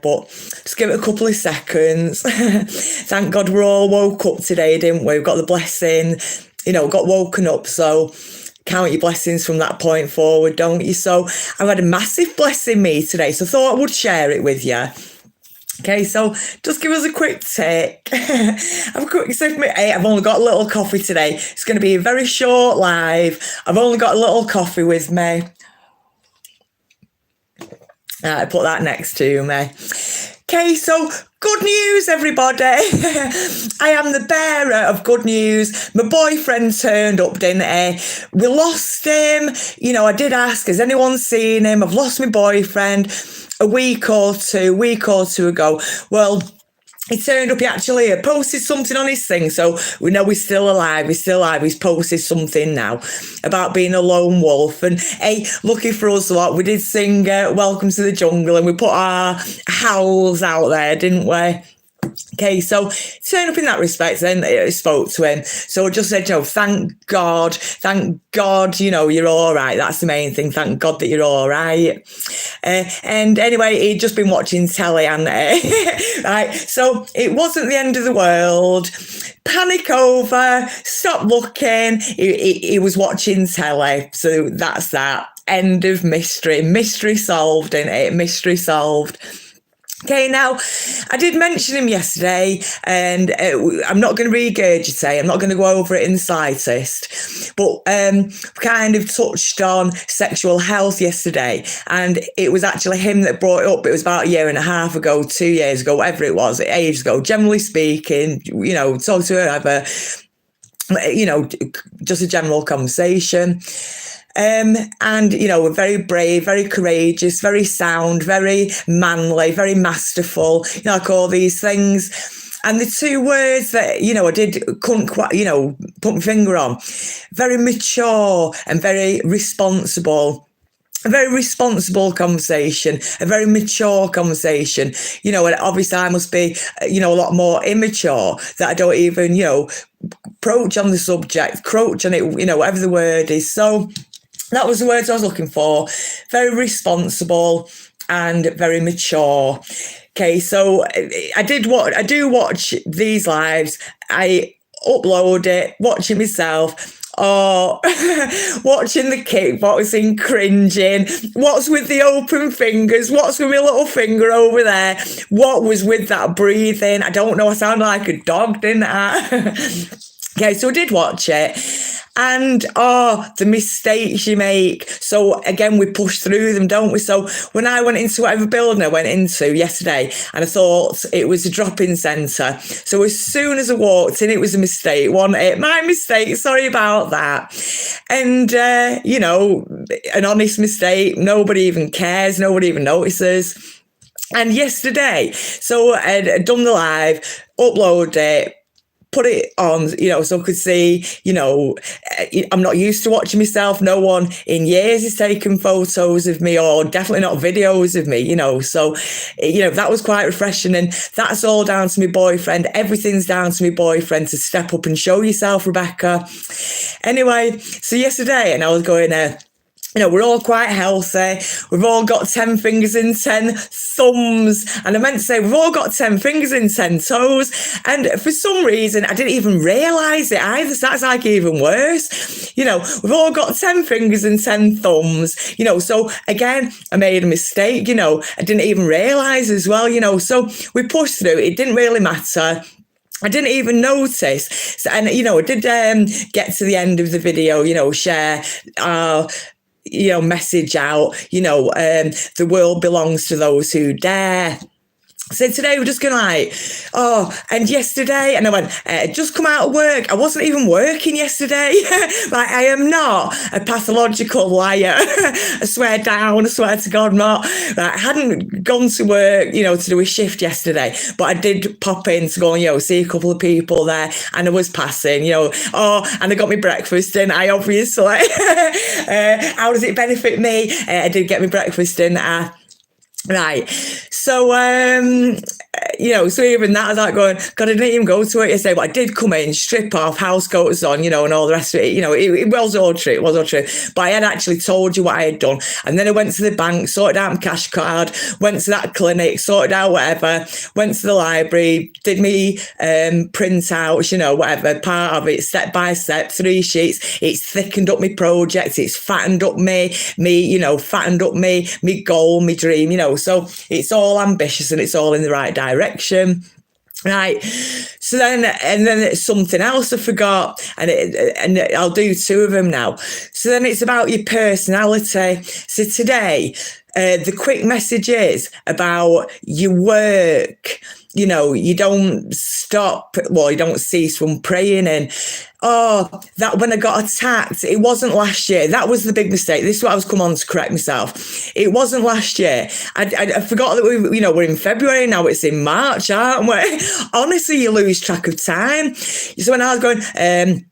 but just give it a couple of seconds. Thank God we're all woke up today, didn't we? We've got the blessing, got woken up, so count your blessings from that point forward, don't you? So I've had a massive blessing me today, so I thought I would share it with you. Okay, so just give us a quick take. Have a quick sip. I've only got a little coffee today. It's going to be a very short live. I've only got a little coffee with me. I put that next to me. Okay, so good news, everybody. I am the bearer of good news. My boyfriend turned up, didn't he? We lost him. I did ask, has anyone seen him? I've lost my boyfriend a week or two ago. Well, he turned up. He actually posted something on his thing, so we know he's still alive. He's posted something now about being a lone wolf. And hey, lucky for us lot, we did sing Welcome to the Jungle, and we put our howls out there, didn't we? Okay, so turn up in that respect, then I spoke to him. So I just said, thank God, you're all right. That's the main thing. Thank God that you're all right. And anyway, he'd just been watching telly, and right, so it wasn't the end of the world. Panic over, stop looking. He was watching telly, so that's that. End of mystery. Mystery solved, isn't it? Mystery solved. Okay, now, I did mention him yesterday, and I'm not going to regurgitate, I'm not going to go over it in the slightest, but kind of touched on sexual health yesterday, and it was actually him that brought it up. It was about a year and a half ago, 2 years ago, whatever it was, ages ago, generally speaking, talk to whoever, just a general conversation. And, very brave, very courageous, very sound, very manly, very masterful, like all these things. And the two words that, couldn't quite, put my finger on, very mature and very responsible. A very responsible conversation, a very mature conversation, and obviously I must be, a lot more immature that I don't even, approach on the subject, crouch on it, whatever the word is. So that was the words I was looking for. Very responsible and very mature. Okay, so I do watch these lives. I upload it, watch it myself. Oh, watching the kickboxing, cringing. What's with the open fingers? What's with my little finger over there? What was with that breathing? I don't know. I sound like a dog, didn't I? Okay, so I did watch it. And the mistakes you make. So again, we push through them, don't we? So when I went into whatever building I went into yesterday, and I thought it was a drop-in centre. So as soon as I walked in, it was a mistake, wasn't it? My mistake, sorry about that. And, an honest mistake, nobody even cares, nobody even notices. And yesterday, so I'd done the live, upload it, put it on, so I could see, I'm not used to watching myself. No one in years has taken photos of me, or definitely not videos of me, so, that was quite refreshing. And that's all down to my boyfriend. Everything's down to my boyfriend to step up and show yourself, Rebecca. Anyway, so yesterday, and I was going, we're all quite healthy. We've all got 10 fingers and 10 thumbs. And I meant to say, we've all got 10 fingers and 10 toes. And for some reason, I didn't even realise it either. So that's like even worse. We've all got 10 fingers and 10 thumbs. So again, I made a mistake. I didn't even realise as well, So we pushed through. It didn't really matter. I didn't even notice. So, and, I did get to the end of the video, share our message out, the world belongs to those who dare. So today we're just going and yesterday, and I went, just come out of work. I wasn't even working yesterday. Like, I am not a pathological liar. I swear to God, not. Like, I hadn't gone to work, to do a shift yesterday, but I did pop in to go and, see a couple of people there, and I was passing, and I got my breakfast, and I obviously, how does it benefit me? I did get my breakfast, and right. So, so even that, I was like going, God, I didn't even go to it yesterday, but I did come in, strip off, house coats on, and all the rest of it. It was all true. It was all true. But I had actually told you what I had done. And then I went to the bank, sorted out my cash card, went to that clinic, sorted out whatever, went to the library, did me printouts, whatever, part of it, step by step, 3 sheets. It's thickened up my project. It's fattened up fattened up me goal, me dream, so it's all ambitious and it's all in the right direction. Right. So then it's something else I forgot, and I'll do 2 of them now. So then it's about your personality. So today, the quick message is about your work. You don't stop, you don't cease from praying. And that when I got attacked, it wasn't last year. That was the big mistake. This is what I was come on to correct myself. It wasn't last year. I forgot that we're in February now. It's in March, aren't we? Honestly, you lose track of time. So when I was going,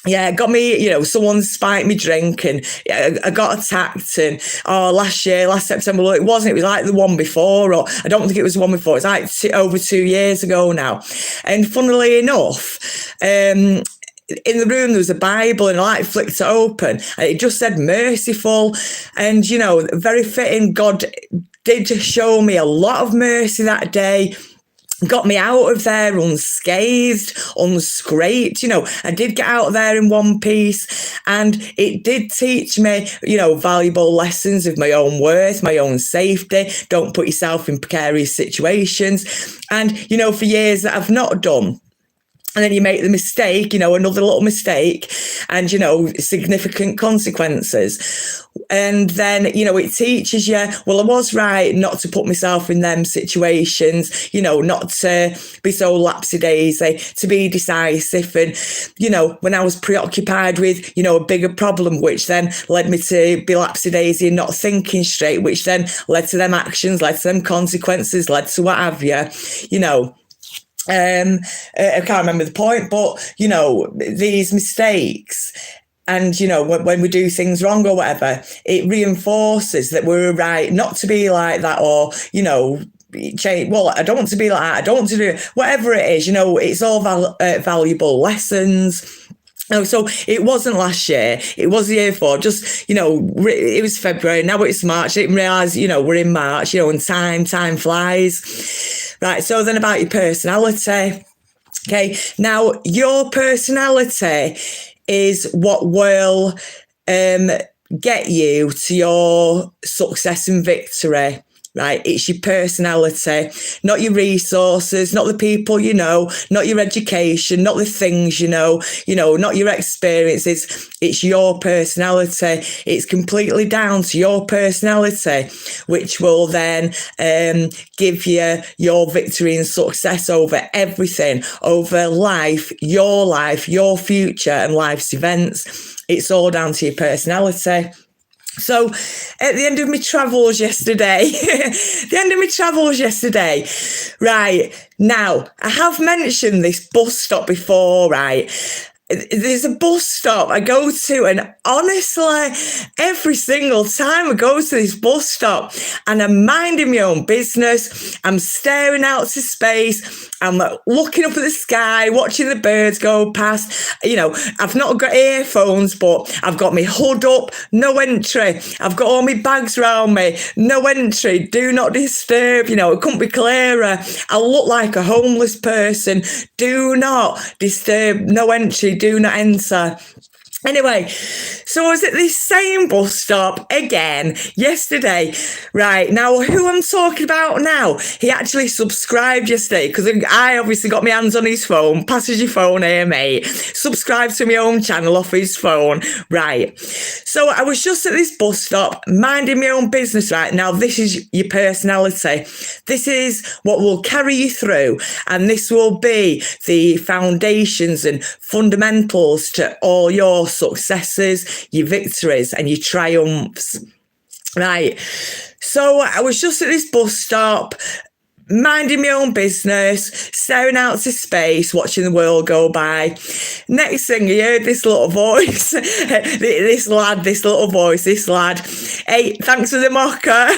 it got me, someone spiked me drink and I got attacked, and last September, it wasn't, it was like the one before, or I don't think it was the one before, it's like over 2 years ago now. And funnily enough, in the room there was a Bible, and I flicked it open and it just said merciful, and very fitting. God did show me a lot of mercy that day, got me out of there unscathed, unscraped. I did get out of there in one piece, and it did teach me, valuable lessons of my own worth, my own safety. Don't put yourself in precarious situations. And, for years that I've not done. And then you make the mistake, another little mistake, and, significant consequences. And then, it teaches you, well, I was right not to put myself in them situations, not to be so lapsy-daisy, to be decisive. And, when I was preoccupied with, a bigger problem, which then led me to be lapsy-daisy and not thinking straight, which then led to them actions, led to them consequences, led to what have you, I can't remember the point, but, these mistakes and, when we do things wrong or whatever, it reinforces that we're right not to be like that, or, change. Well, I don't want to be like that. I don't want to do whatever it is, it's all valuable lessons. So it wasn't last year, it was the year before, just, it was February, now it's March. I didn't realise, we're in March, and time flies. Right, so then about your personality. Okay, now your personality is what will get you to your success and victory. Right, it's your personality, not your resources, not the people not your education, not the things not your experiences. It's your personality. It's completely down to your personality, which will then give you your victory and success over everything, over life, your future, and life's events. It's all down to your personality. So at the end of my travels yesterday, right, now I have mentioned this bus stop before, right? There's a bus stop I go to, and honestly, every single time I go to this bus stop and I'm minding my own business, I'm staring out to space, I'm looking up at the sky, watching the birds go past. I've not got earphones, but I've got my hood up, no entry. I've got all my bags around me, no entry, do not disturb. It couldn't be clearer. I look like a homeless person. Do not disturb, no entry, do not enter. Anyway, so I was at this same bus stop again yesterday. Right, now who I'm talking about now, he actually subscribed yesterday, because I obviously got my hands on his phone. Passes your phone here, mate. Subscribe to my own channel off his phone. Right, so I was just at this bus stop minding my own business. Right, now this is your personality. This is what will carry you through, and this will be the foundations and fundamentals to all your successes, your victories, and your triumphs. Right, so I was just at this bus stop minding my own business, staring out to space, watching the world go by. Next thing I heard this little voice, this lad, hey, thanks for the mocker.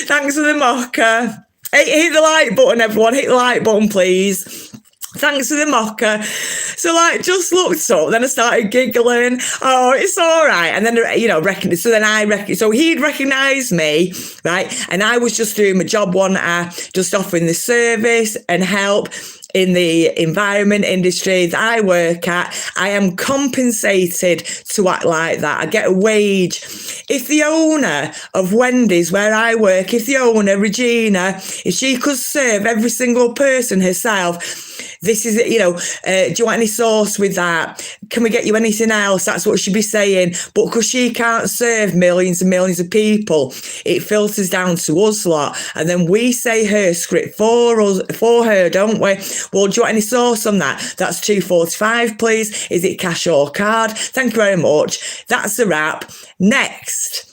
Thanks for the mocker. Hit the like button, everyone. Hit the like button, please. Thanks for the mocker. So, like, just looked up, then I started giggling. Oh, it's all right. And then, so then so he'd recognise me, right? And I was just doing my job one hour, just offering the service and help in the environment industry that I work at. I am compensated to act like that. I get a wage. If the owner of Wendy's, where I work, if the owner, Regina, if she could serve every single person herself, this is, do you want any sauce with that? Can we get you anything else? That's what she'd be saying. But because she can't serve millions and millions of people, it filters down to us lot. And then we say her script for her, don't we? Well, do you want any sauce on that? That's $2.45, please. Is it cash or card? Thank you very much. That's a wrap. Next.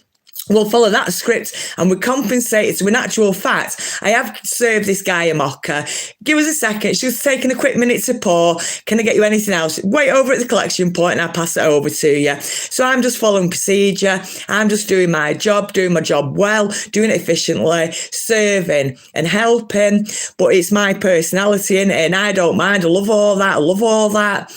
We'll follow that script and we're compensated. So in actual fact, I have served this guy a mocker. Give us a second. She's taking a quick minute to pour. Can I get you anything else? Wait over at the collection point and I'll pass it over to you. So I'm just following procedure. I'm just doing my job well, doing it efficiently, serving and helping. But it's my personality in it and I don't mind. I love all that.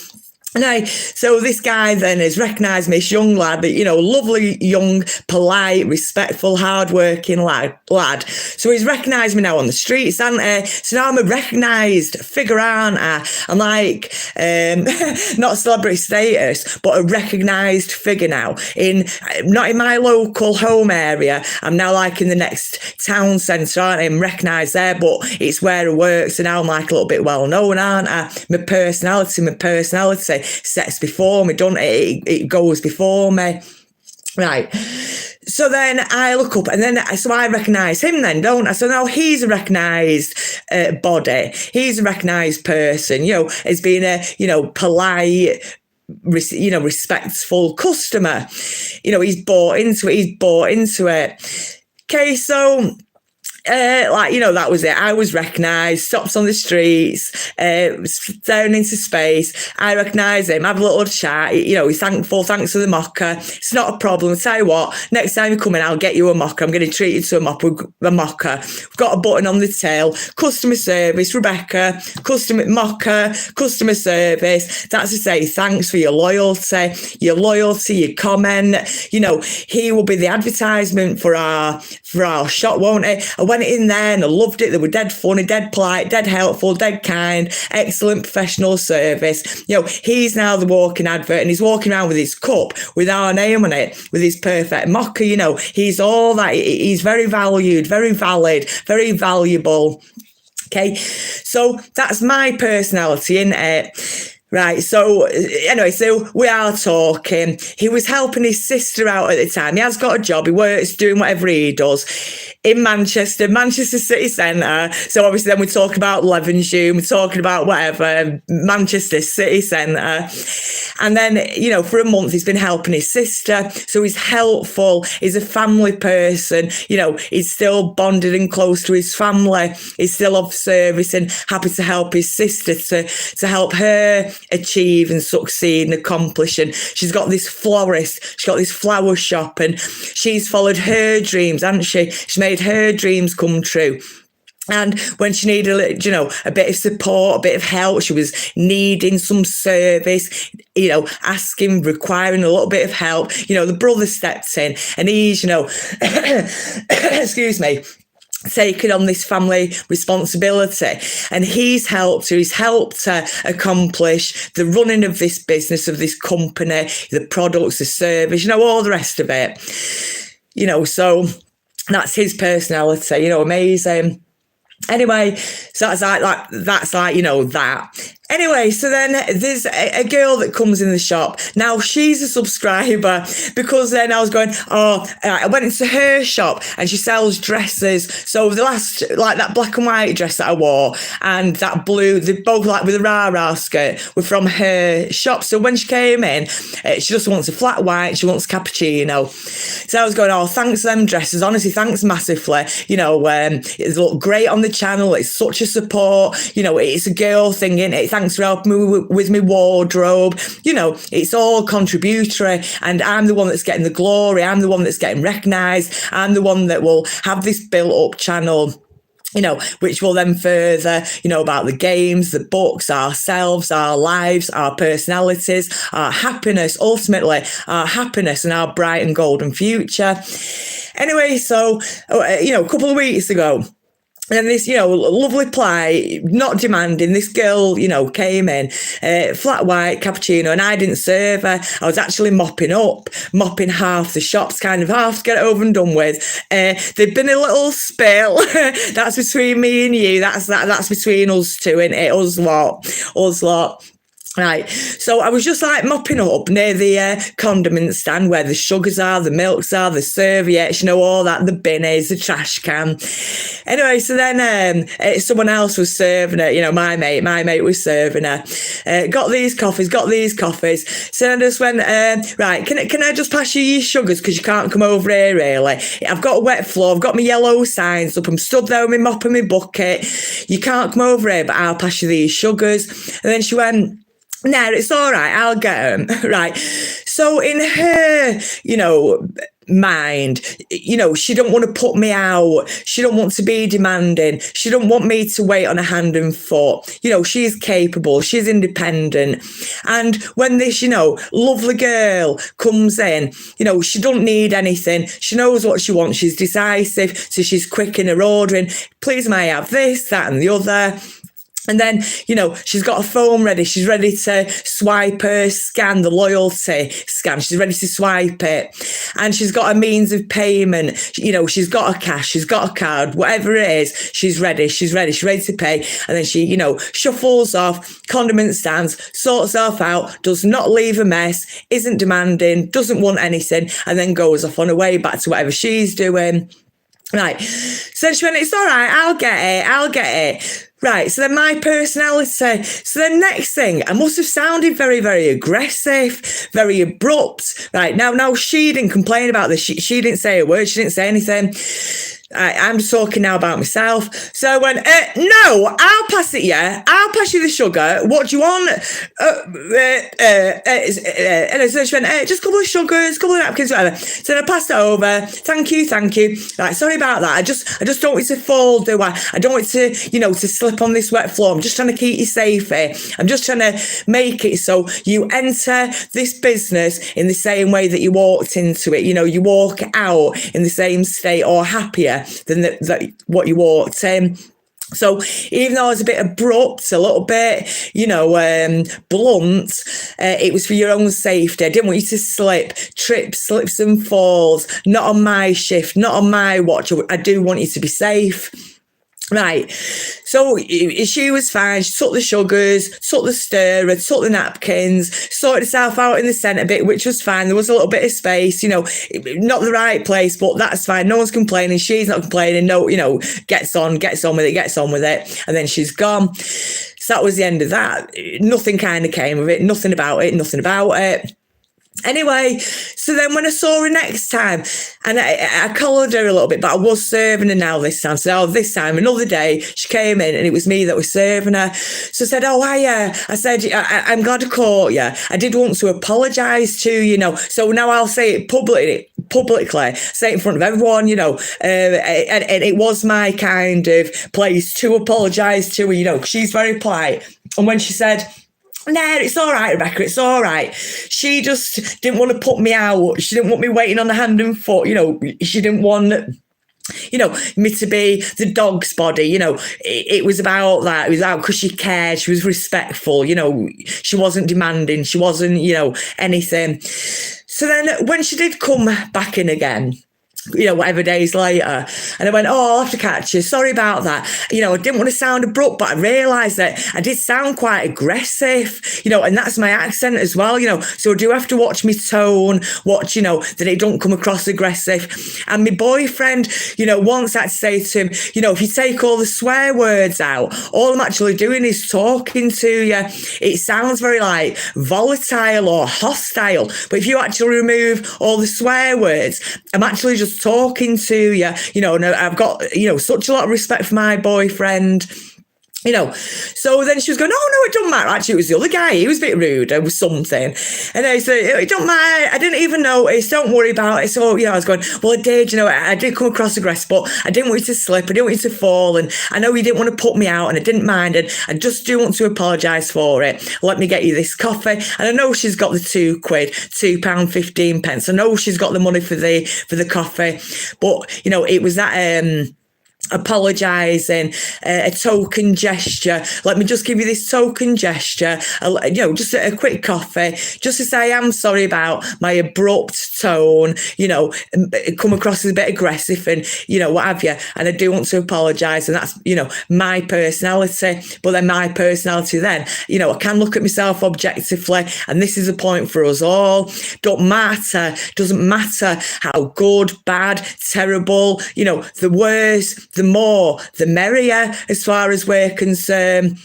No, so this guy then has recognised me, this young lad, lovely, young, polite, respectful, hard-working lad. So he's recognised me now on the streets, hasn't he? So now I'm a recognised figure, aren't I? I'm like, not celebrity status, but a recognised figure now. Not in my local home area. I'm now like in the next town centre, aren't I? I'm recognised there, but it's where I work. So now I'm like a little bit well known, aren't I? My personality sets before me, don't it? It goes before me. Right. So then I look up and so I recognise him then, don't I? So now he's a recognised body. He's a recognised person, as being a, polite, respectful customer. He's bought into it. Okay, so that was it. I was recognised, stops on the streets, staring into space. I recognise him, have a little chat. He's thankful, thanks for the mocker. It's not a problem. I'll tell you what, next time you come in, I'll get you a mocker. I'm going to treat you to a mocker. We've got a button on the tail. Customer service, Rebecca. Customer service. That's to say thanks for your loyalty, your comment. He will be the advertisement for our shop, won't it? I went in there and I loved it. They were dead funny, dead polite, dead helpful, dead kind, excellent professional service. He's now the walking advert and he's walking around with his cup with our name on it, with his perfect mocker. He's all that. He's very valued, very valid, very valuable. Okay, so that's my personality, isn't it? Right, so anyway, so we are talking. He was helping his sister out at the time. He has got a job. He works doing whatever he does in Manchester City Centre. So obviously then we talk about Levenshulme, we're talking about whatever, Manchester City Centre. And then, for a month he's been helping his sister. So he's helpful. He's a family person. He's still bonded and close to his family. He's still of service and happy to help his sister to help her achieve and succeed and accomplish. And she's got this florist, she's got this flower shop, and she's followed her dreams, hasn't she? She's made her dreams come true. And when she needed, a bit of support, a bit of help, she was needing some service, asking, requiring a little bit of help, the brother stepped in and he's, excuse me, taken on this family responsibility, and he's helped her accomplish the running of this business, of this company, the products, the service, all the rest of it. So that's his personality, amazing. Anyway, so that's like that. Anyway, so then there's a girl that comes in the shop. Now, she's a subscriber, because then I was going, I went into her shop and she sells dresses. So the last, that black and white dress that I wore and that blue, they both with a rah-rah skirt, were from her shop. So when she came in, she just wants a flat white, she wants a cappuccino. So I was going, thanks for them dresses. Honestly, thanks massively. It looked great on the channel. It's such a support. It's a girl thing, isn't it? Thanks for helping me with my wardrobe. It's all contributory, and I'm the one that's getting the glory. I'm the one that's getting recognised. I'm the one that will have this built-up channel which will then further, about the games, the books, ourselves, our lives, our personalities, our happiness, ultimately our happiness and our bright and golden future. Anyway, so, a couple of weeks ago, and this, lovely ply, not demanding, this girl, came in, flat white, cappuccino, and I didn't serve her. I was actually mopping half the shops, kind of half to get it over and done with. There'd been a little spill. That's between me and you. That's between us two, innit? Us lot. Right, so I was just like mopping up near the condiment stand where the sugars are, the milks are, the serviettes, all that, the binnies, the trash can. Anyway, so then someone else was serving her, my mate was serving her. Got these coffees. So I just went, right, can I just pass you your sugars because you can't come over here really? I've got a wet floor, I've got my yellow signs up, I'm stood there with my mop and my bucket. You can't come over here, but I'll pass you these sugars. And then she went, no, it's all right, I'll get them. Right. So in her, mind, she don't want to put me out. She don't want to be demanding. She don't want me to wait on a hand and foot. She's capable. She's independent. And when this, lovely girl comes in, she don't need anything. She knows what she wants. She's decisive. So she's quick in her ordering. Please, may I have this, that and the other? And then, she's got a phone ready. She's ready to swipe her scan, the loyalty scan. She's ready to swipe it. And she's got a means of payment. She's got a cash. She's got a card. Whatever it is, she's ready. She's ready to pay. And then she, shuffles off, condiment stands, sorts herself out, does not leave a mess, isn't demanding, doesn't want anything, and then goes off on her way back to whatever she's doing. Right. So she went, it's all right. I'll get it. Right, so then my personality. So then next thing, I must have sounded very, very aggressive, very abrupt. Right, now she didn't complain about this. She didn't say a word. She didn't say anything. I'm just talking now about myself. So I went, no, I'll pass it, yeah. I'll pass you the sugar. What do you want? And so she went, just a couple of sugars, a couple of napkins, whatever. So then I passed it over. Thank you. Right, sorry about that. I just don't want you to fall, do I? I don't want you to, to slip on this wet floor. I'm just trying to keep you safe here. I'm just trying to make it so you enter this business in the same way that you walked into it. You walk out in the same state or happier than what you walked in. So even though I was a bit abrupt, a little bit, blunt, it was for your own safety. I didn't want you to slip, trips, slips and falls. Not on my shift, not on my watch. I do want you to be safe. Right, so she was fine. She took the sugars, took the stirrer, took the napkins, sorted herself out in the centre bit, which was fine. There was a little bit of space, not the right place, but that's fine. No one's complaining. She's not complaining. No, gets on with it. And then she's gone. So that was the end of that. Nothing kind of came of it. Nothing about it. Anyway, so then when I saw her next time, and I collared her a little bit, but I was serving her now this time. So this time, another day, she came in and it was me that was serving her. So I said, I said, I'm glad I caught you. I did want to apologise to you, So now I'll say it publicly, say it in front of everyone, and it was my kind of place to apologise to her, 'cause she's very polite. And when she said, no, it's all right, Rebecca, it's all right. She just didn't want to put me out. She didn't want me waiting on the hand and foot. She didn't want, me to be the dog's body. It was about that. It was about because she cared. She was respectful. She wasn't demanding. She wasn't, anything. So then when she did come back in again, whatever days later. And I went, I'll have to catch you. Sorry about that. I didn't want to sound abrupt, but I realised that I did sound quite aggressive, and that's my accent as well, So I do have to watch my tone, watch, that it don't come across aggressive. And my boyfriend, once I had to say to him, if you take all the swear words out, all I'm actually doing is talking to you. It sounds very like volatile or hostile. But if you actually remove all the swear words, I'm actually just talking to you, and I've got, such a lot of respect for my boyfriend. So then she was going, oh, no, it don't matter. Actually, it was the other guy. He was a bit rude. It was something. And I said, it don't matter. I didn't even notice. Don't worry about it. So, I was going, well, I did, I did come across aggressive, but I didn't want you to slip. I didn't want you to fall. And I know you didn't want to put me out, and I didn't mind. And I just do want to apologise for it. Let me get you this coffee. And I know she's got the £2, £2.15. I know she's got the money for the coffee. But, it was that, apologising, a token gesture. Let me just give you this token gesture, just a quick coffee, just to say I'm sorry about my abrupt tone, come across as a bit aggressive and, what have you. And I do want to apologise. And that's, my personality. But then my personality then, I can look at myself objectively. And this is a point for us all. Doesn't matter how good, bad, terrible, the worst, the more, the merrier, as far as we're concerned.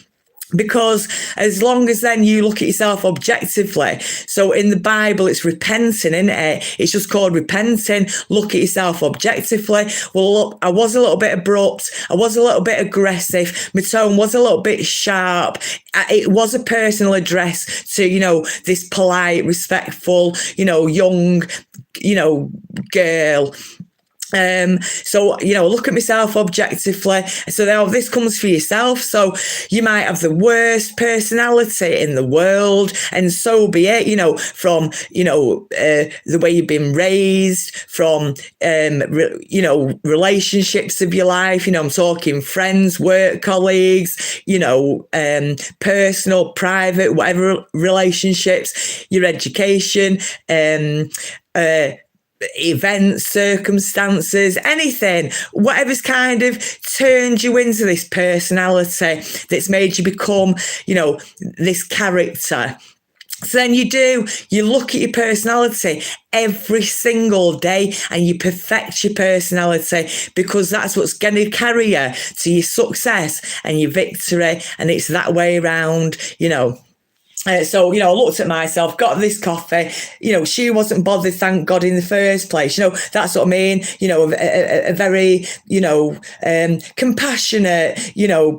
Because as long as then you look at yourself objectively, so in the Bible it's repenting, isn't it? It's just called repenting. Look at yourself objectively. Well, look, I was a little bit abrupt. I was a little bit aggressive. My tone was a little bit sharp. It was a personal address to, this polite, respectful, young, girl. So, look at myself objectively. So now this comes for yourself. So you might have the worst personality in the world, and so be it, from, the way you've been raised, from, relationships of your life, I'm talking friends, work colleagues, personal, private, whatever relationships, your education, events, circumstances, anything, whatever's kind of turned you into this personality that's made you become, this character. So then you look at your personality every single day and you perfect your personality, because that's what's going to carry you to your success and your victory. And it's that way around, So, I looked at myself, got this coffee, she wasn't bothered, thank God, in the first place. That's what I mean. A very, compassionate,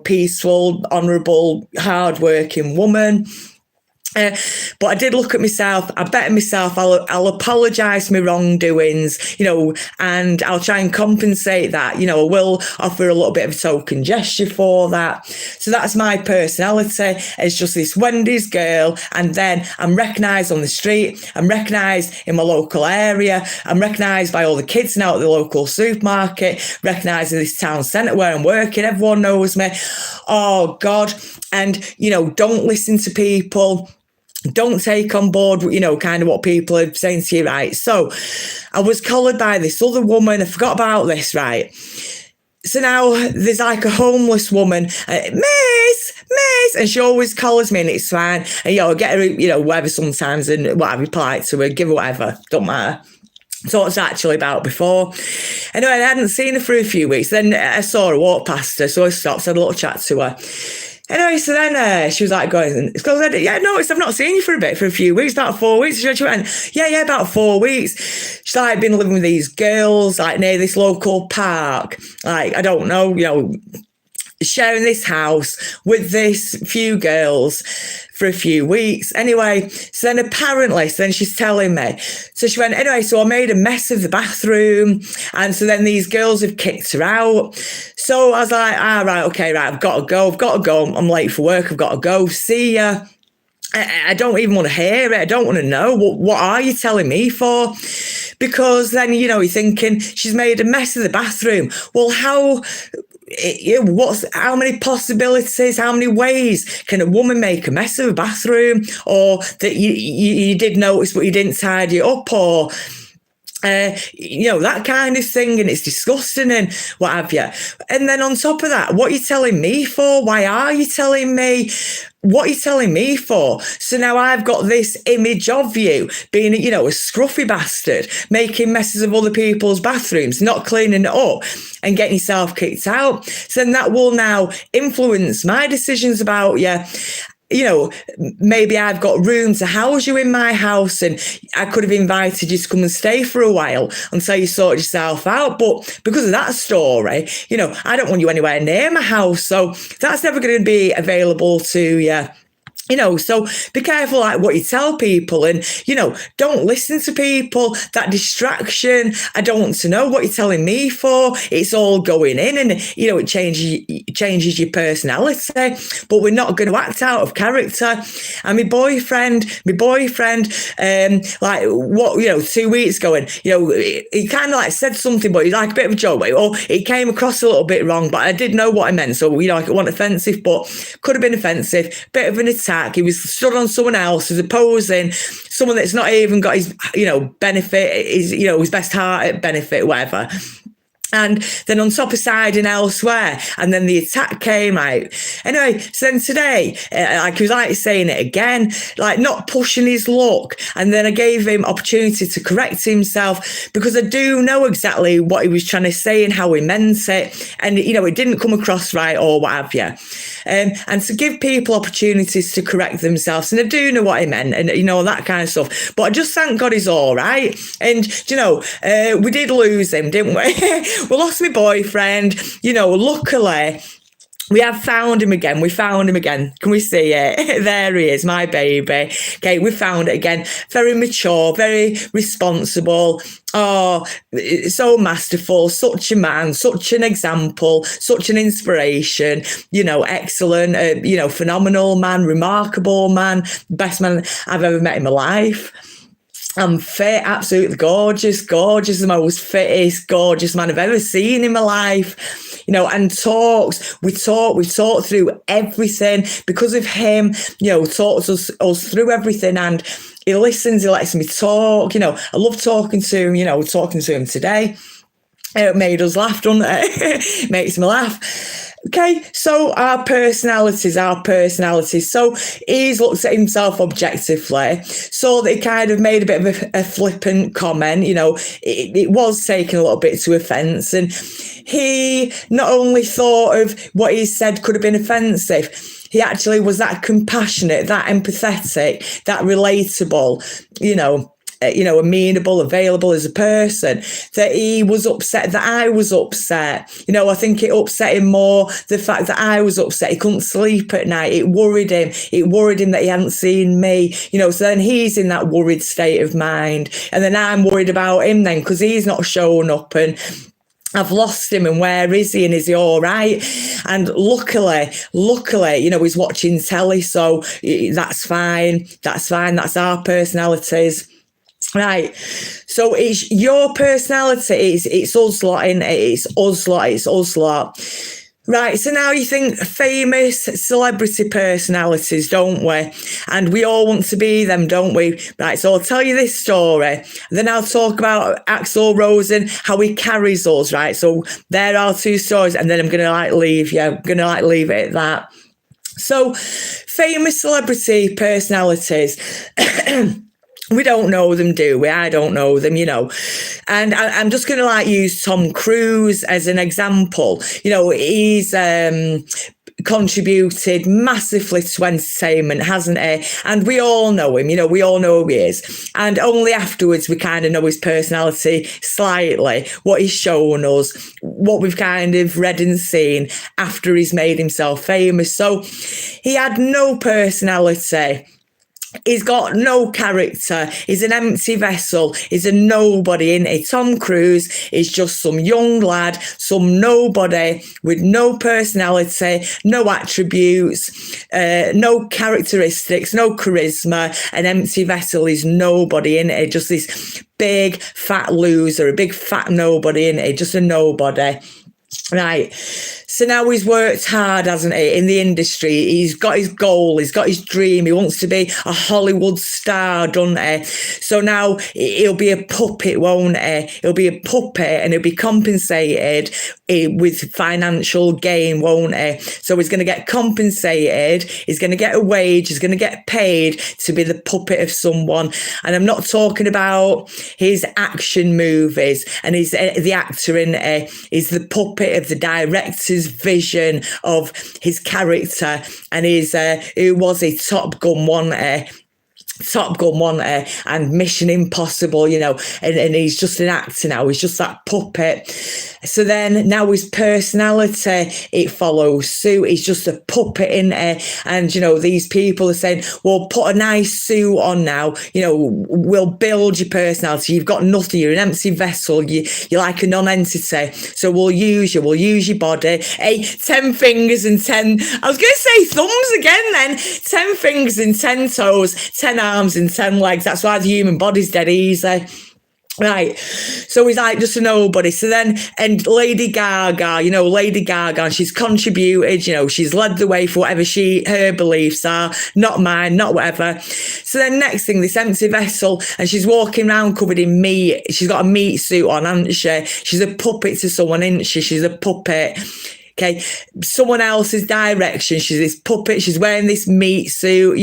peaceful, honourable, hard-working woman. But I did look at myself. I bet myself I'll apologise for my wrongdoings, and I'll try and compensate that. I will offer a little bit of a token gesture for that. So that's my personality. It's just this Wendy's girl, and then I'm recognised on the street. I'm recognised in my local area. I'm recognised by all the kids now at the local supermarket. Recognised in this town centre where I'm working. Everyone knows me. Oh God! And don't listen to people. Don't take on board, kind of what people are saying to you, right? So I was collared by this other woman. I forgot about this, right? So now there's like a homeless woman, Miss, and she always collars me, and it's fine. And, I get her, whatever sometimes, and whatever, polite to her, give her whatever, don't matter. So what's actually about before. Anyway, I hadn't seen her for a few weeks. Then I saw her walk past her, so I stopped, had a little chat to her. Anyway, so then she was like going, because I said, yeah, no, I've not seen you for a few weeks, about 4 weeks. She went, yeah, about 4 weeks. She's like been living with these girls, like near this local park. Like, I don't know, sharing this house with this few girls for a few weeks. Anyway, so then apparently, then she's telling me. So she went, anyway, so I made a mess of the bathroom. And so then these girls have kicked her out. So I was like, right, okay, right, I've got to go. I'm late for work. I've got to go. See ya. I don't even want to hear it. I don't want to know. What are you telling me for? Because then, you're thinking she's made a mess of the bathroom. Well, how many possibilities, how many ways can a woman make a mess of a bathroom? Or that you did notice but you didn't tidy it up, or that kind of thing, and it's disgusting and what have you. And then on top of that, what are you telling me for? Why are you telling me? What are you telling me for? So now I've got this image of you being, a scruffy bastard, making messes of other people's bathrooms, not cleaning it up and getting yourself kicked out. So then that will now influence my decisions about you. maybe I've got room to house you in my house, and I could have invited you to come and stay for a while until you sort yourself out. But because of that story, I don't want you anywhere near my house. So that's never going to be available to you. So be careful like what you tell people, and, don't listen to people. That distraction, I don't want to know what you're telling me for. It's all going in, and, it changes your personality, but we're not going to act out of character. And my boyfriend, like what, 2 weeks ago, and, he kind of like said something, but he's like a bit of a joke, or it came across a little bit wrong, but I did know what I meant. So, it wasn't offensive, but could have been offensive, bit of an attack. He was stood on someone else as opposing someone that's not even got his, benefit, his best heart at benefit, whatever. And then on top of siding elsewhere, and then the attack came out. Anyway, so then today, he was like saying it again, like not pushing his luck. And then I gave him opportunity to correct himself, because I do know exactly what he was trying to say and how he meant it. And, it didn't come across right or what have you. And to give people opportunities to correct themselves. And I do know what he meant, and, that kind of stuff. But I just thank God he's all right. And, we did lose him, didn't we? We lost my boyfriend. Luckily, we have found him again. We found him again. Can we see it? There he is, my baby. Okay, we found it again. Very mature, very responsible. Oh, so masterful. Such a man, such an example, such an inspiration. Excellent, phenomenal man, remarkable man, best man I've ever met in my life. I'm fit, absolutely gorgeous, the most fittest, gorgeous man I've ever seen in my life, and we've talked through everything because of him, talks us through everything, and he listens, he lets me talk, I love talking to him, talking to him today. It made us laugh, doesn't it? Makes me laugh. Okay, so our personalities. So he's looked at himself objectively, so that he kind of made a bit of a flippant comment. It was taken a little bit to offence, and he not only thought of what he said could have been offensive, he actually was that compassionate, that empathetic, that relatable, amenable, available as a person, that he was upset that I was upset. I think it upset him more, the fact that I was upset. He couldn't sleep at night. It worried him. That he hadn't seen me. So then he's in that worried state of mind. And then I'm worried about him then, because he's not showing up, and I've lost him, and where is he, and is he all right? And luckily, he's watching telly, so that's fine. That's our personalities. Right, so it's your personality, it's us lot, it's us lot. Right, so now you think famous celebrity personalities, don't we? And we all want to be them, don't we? Right, so I'll tell you this story, then I'll talk about Axl Rose and how he carries us, right? So there are two stories, and then I'm going to leave it at that. So, famous celebrity personalities. We don't know them, do we? I don't know them, And I'm just going to use Tom Cruise as an example. He's contributed massively to entertainment, hasn't he? And we all know him, we all know who he is. And only afterwards we kind of know his personality slightly, what he's shown us, what we've kind of read and seen after he's made himself famous. So he had no personality. He's got no character. He's an empty vessel. He's a nobody, isn't he? Tom Cruise is just some young lad, some nobody with no personality, no attributes, no characteristics, no charisma. An empty vessel is nobody, isn't he? Just this big fat loser, a big fat nobody, isn't he? Just a nobody. Right. So now he's worked hard, hasn't he, in the industry. He's got his goal, he's got his dream. He wants to be a Hollywood star, doesn't he? So now he'll be a puppet, won't he? He'll be a puppet, and he'll be compensated with financial gain, won't he? So he's going to get compensated, he's going to get a wage, he's going to get paid to be the puppet of someone. And I'm not talking about his action movies, and he's the actor in it. He's the puppet of the director's Cruise's vision of his character and his, who was he, Top Gun, and Mission Impossible, and he's just an actor now. He's just that puppet. So then now his personality, it follows suit. He's just a puppet in it. And, these people are saying, well, put a nice suit on now. We'll build your personality. You've got nothing. You're an empty vessel. You're like a non-entity. So we'll use your body. Hey, 10 fingers and 10, I was going to say thumbs again then. 10 fingers and 10 toes, 10 arms and 10 legs. That's why the human body's dead easy. Right, so he's like just a nobody. So then, and Lady Gaga, she's contributed, she's led the way for whatever her beliefs are, not mine, not whatever. So then next thing, this empty vessel, and she's walking around covered in meat. She's got a meat suit on, hasn't she? She's a puppet to someone, isn't she? She's a puppet. Okay, someone else's direction. She's this puppet. She's wearing this meat suit,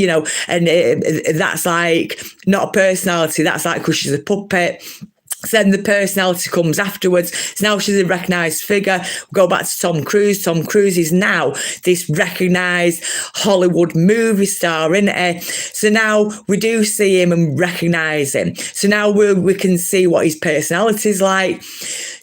and that's like not a personality. That's like because she's a puppet. So then the personality comes afterwards. So now she's a recognised figure. We'll go back to Tom Cruise. Tom Cruise is now this recognised Hollywood movie star, isn't it? So now we do see him and recognise him. So now we can see what his personality is like.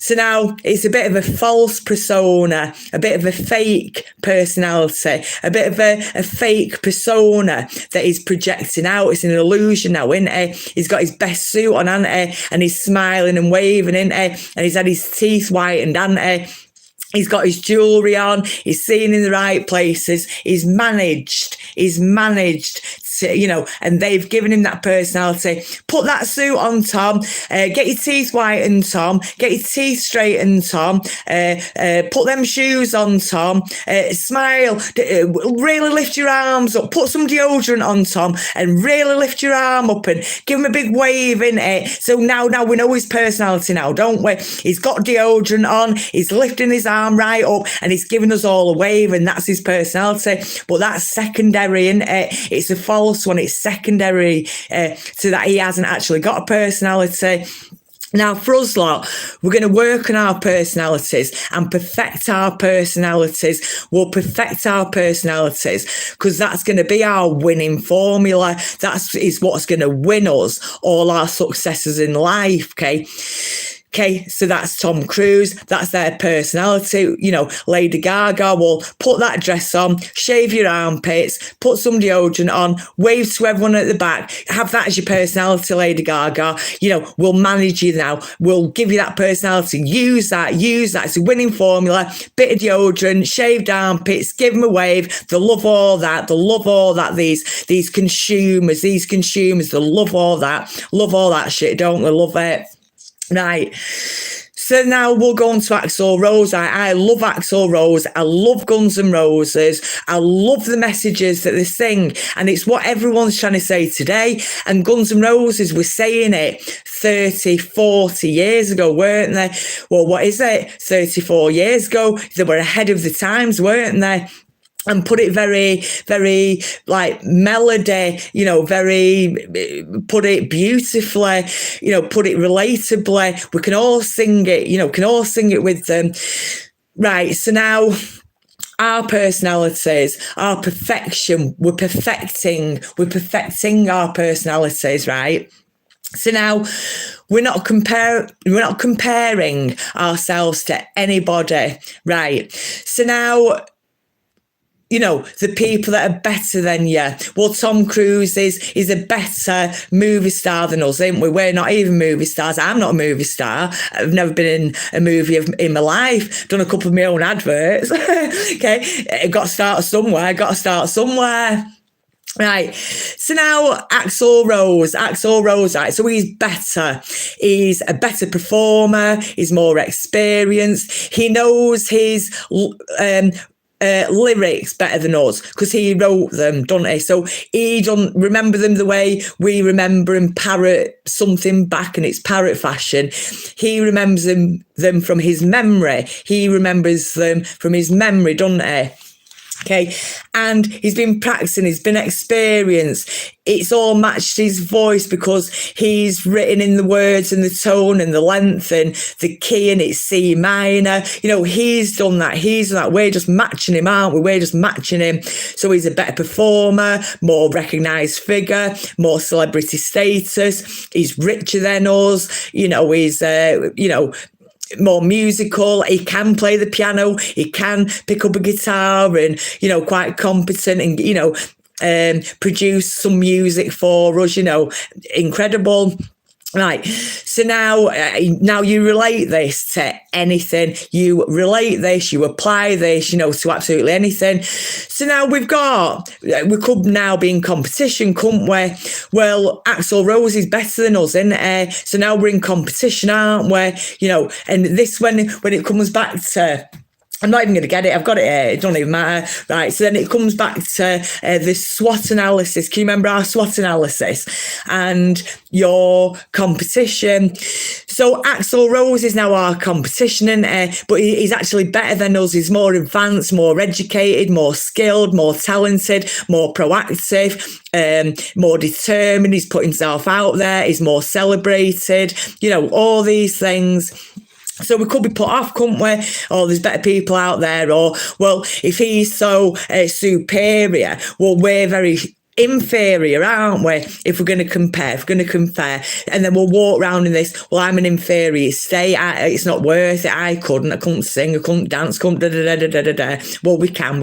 So now it's a bit of a false persona, a bit of a fake personality, a bit of a fake persona that he's projecting out. It's an illusion now, isn't it? He's got his best suit on, hasn't he? And he's smiling and waving, isn't he? And he's had his teeth whitened, hasn't he? He's got his jewellery on. He's seen in the right places. He's managed to, and they've given him that personality. Put that suit on, Tom. Get your teeth whitened, Tom. Get your teeth straightened, Tom. Put them shoes on, Tom. Smile. Really lift your arms up. Put some deodorant on, Tom, and really lift your arm up and give him a big wave, innit? So now we know his personality now, don't we? He's got deodorant on. He's lifting his arm right up, and he's giving us all a wave, and that's his personality. But that's secondary, isn't it? It's a false one. It's secondary to that he hasn't actually got a personality. Now, for us lot, we're going to work on our personalities and perfect our personalities. We'll perfect our personalities because that's going to be our winning formula. That is what's going to win us all our successes in life, okay? Okay, so that's Tom Cruise. That's their personality. Lady Gaga will put that dress on, shave your armpits, put some deodorant on, wave to everyone at the back. Have that as your personality, Lady Gaga. We'll manage you now. We'll give you that personality. Use that. It's a winning formula. Bit of deodorant, shaved armpits, give them a wave. They'll love all that. These consumers, they love all that shit, don't they? Love it. Right, so now we'll go on to Axl Rose. I love Axl Rose. I love Guns N' Roses. I love the messages that they sing, and it's what everyone's trying to say today. And Guns N' Roses were saying it 30, 40 years ago, weren't they? Well, what is it? 34 years ago. They were ahead of the times, weren't they? And put it very, very like melody, put it beautifully, put it relatably. We can all sing it, with them. Right, so now our personalities, our perfection, we're perfecting our personalities, right? So now we're not comparing ourselves to anybody, right? So now, the people that are better than you. Well, Tom Cruise is a better movie star than us, ain't we? We're not even movie stars. I'm not a movie star. I've never been in a movie in my life. Done a couple of my own adverts. Okay, got to start somewhere. Right, so now Axl Rose, right, so he's better. He's a better performer. He's more experienced. He knows his lyrics better than us because he wrote them, doesn't he? So he don't remember them the way we remember and parrot something back, and it's parrot fashion. He remembers them from his memory. Doesn't he? Okay, and he's been practicing, he's been experienced. It's all matched his voice because he's written in the words and the tone and the length and the key, and it's C minor. He's done that. We're just matching him, aren't we? We're just matching him. So he's a better performer, more recognised figure, more celebrity status. He's richer than us. He's, more musical. He can play the piano, he can pick up a guitar, and quite competent, and produce some music for us, incredible. Right, so now you relate this to anything, you apply this, to absolutely anything. So now we could now be in competition, couldn't we? Well, Axl Rose is better than us, isn't it? So now we're in competition, aren't we? And this, when it comes back to, I'm not even going to get it. I've got it here. It doesn't even matter. Right. So then it comes back to this SWOT analysis. Can you remember our SWOT analysis and your competition? So Axl Rose is now our competition, but he's actually better than us. He's more advanced, more educated, more skilled, more talented, more proactive, more determined. He's put himself out there. He's more celebrated. All these things. So we could be put off, couldn't we? Oh, there's better people out there. Or, well, if he's so superior, well, we're very inferior, aren't we? If we're going to compare, and then we'll walk around in this, well, I'm an inferior state. It's not worth it. I couldn't sing, I couldn't dance, couldn't da. Well, we can.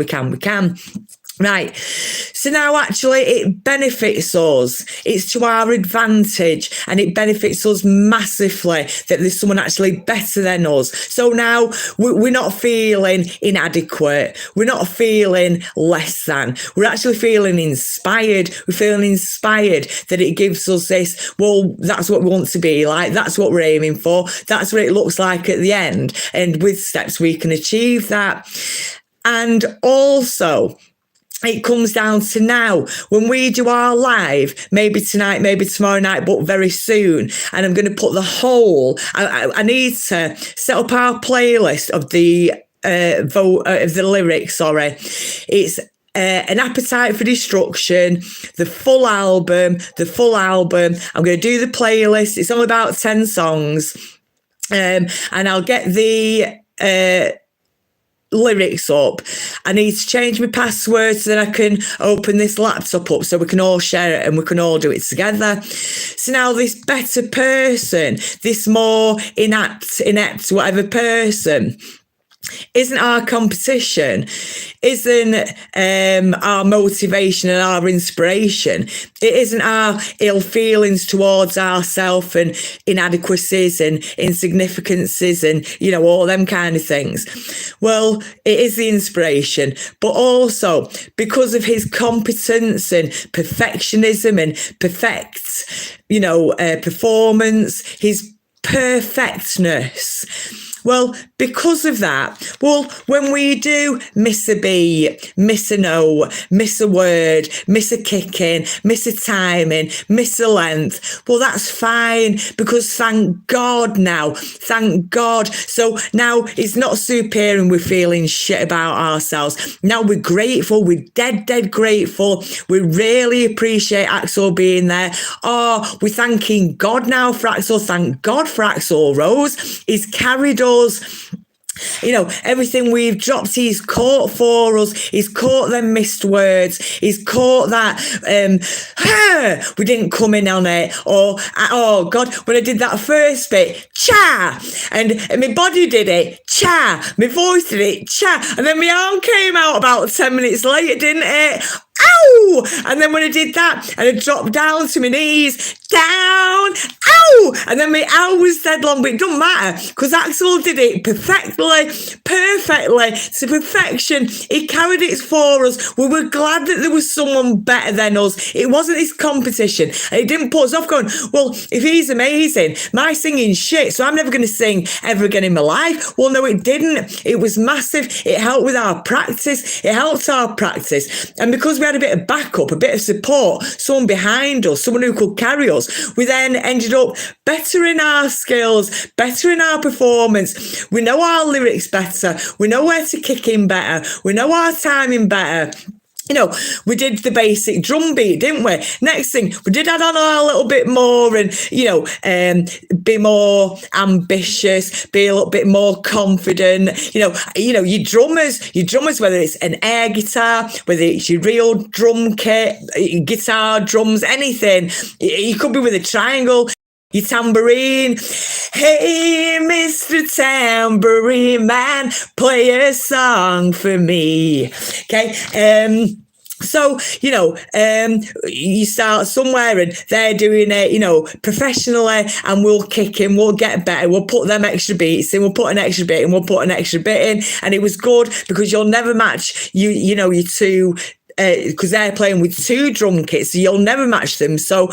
Right, so now actually it benefits us. It's to our advantage, and it benefits us massively that there's someone actually better than us. So now we're not feeling inadequate. We're not feeling less than. We're actually feeling inspired. We're feeling inspired that it gives us this, well, that's what we want to be like. That's what we're aiming for. That's what it looks like at the end. And with steps, we can achieve that. And also, it comes down to now, when we do our live, maybe tonight, maybe tomorrow night, but very soon, and I'm going to put the whole, I need to set up our playlist of the lyrics, It's An Appetite for Destruction, the full album. I'm going to do the playlist. It's only about 10 songs. And I'll get the lyrics up. I need to change my password so that I can open this laptop up so we can all share it and we can all do it together. So now this better person, this more inept, whatever person, isn't our competition, isn't our motivation and our inspiration. It isn't our ill feelings towards ourselves and inadequacies and insignificances and, all them kind of things. Well, it is the inspiration, but also because of his competence and perfectionism and performance, his perfectness. Well, because of that, when we do miss a beat, miss a note, miss a word, miss a kick in, miss a timing, miss a length, well, that's fine, because thank God. So now it's not superior and we're feeling shit about ourselves. Now we're grateful. We're dead grateful. We really appreciate Axl being there. Oh, we're thanking God now for Axl. Thank God for Axl Rose. He's carried us. Everything we've dropped, he's caught for us. He's caught them missed words. He's caught that, we didn't come in on it. Or, oh God, when I did that first bit, cha! And my body did it, cha! My voice did it, cha! And then my arm came out about 10 minutes later, didn't it? Ow! And then when I did that, and I dropped down to my knees, down, ow! And then my ow was dead long, but it doesn't matter, because Axl did it perfectly, to perfection. He carried it for us. We were glad that there was someone better than us. It wasn't this competition, and it didn't put us off going, well, if he's amazing, my singing's shit, so I'm never going to sing ever again in my life. Well, no, it didn't. It was massive. It helped with our practice. And because we had a bit of backup, a bit of support, someone behind us, someone who could carry us, we then ended up bettering our skills, bettering our performance. We know our lyrics better. We know where to kick in better. We know our timing better. We did the basic drum beat, didn't we? Next thing, we did add on a little bit more and, be more ambitious, be a little bit more confident. Your drummers, whether it's an air guitar, whether it's your real drum kit, guitar, drums, anything. You could be with a triangle. Your tambourine, hey, Mr. Tambourine Man, play a song for me. Okay. So, you start somewhere and they're doing it, professionally, and we'll kick in, we'll get better, we'll put them extra beats in, we'll put an extra bit in, we'll put an extra bit in. And it was good because you'll never match your two, because they're playing with two drum kits, so you'll never match them. So,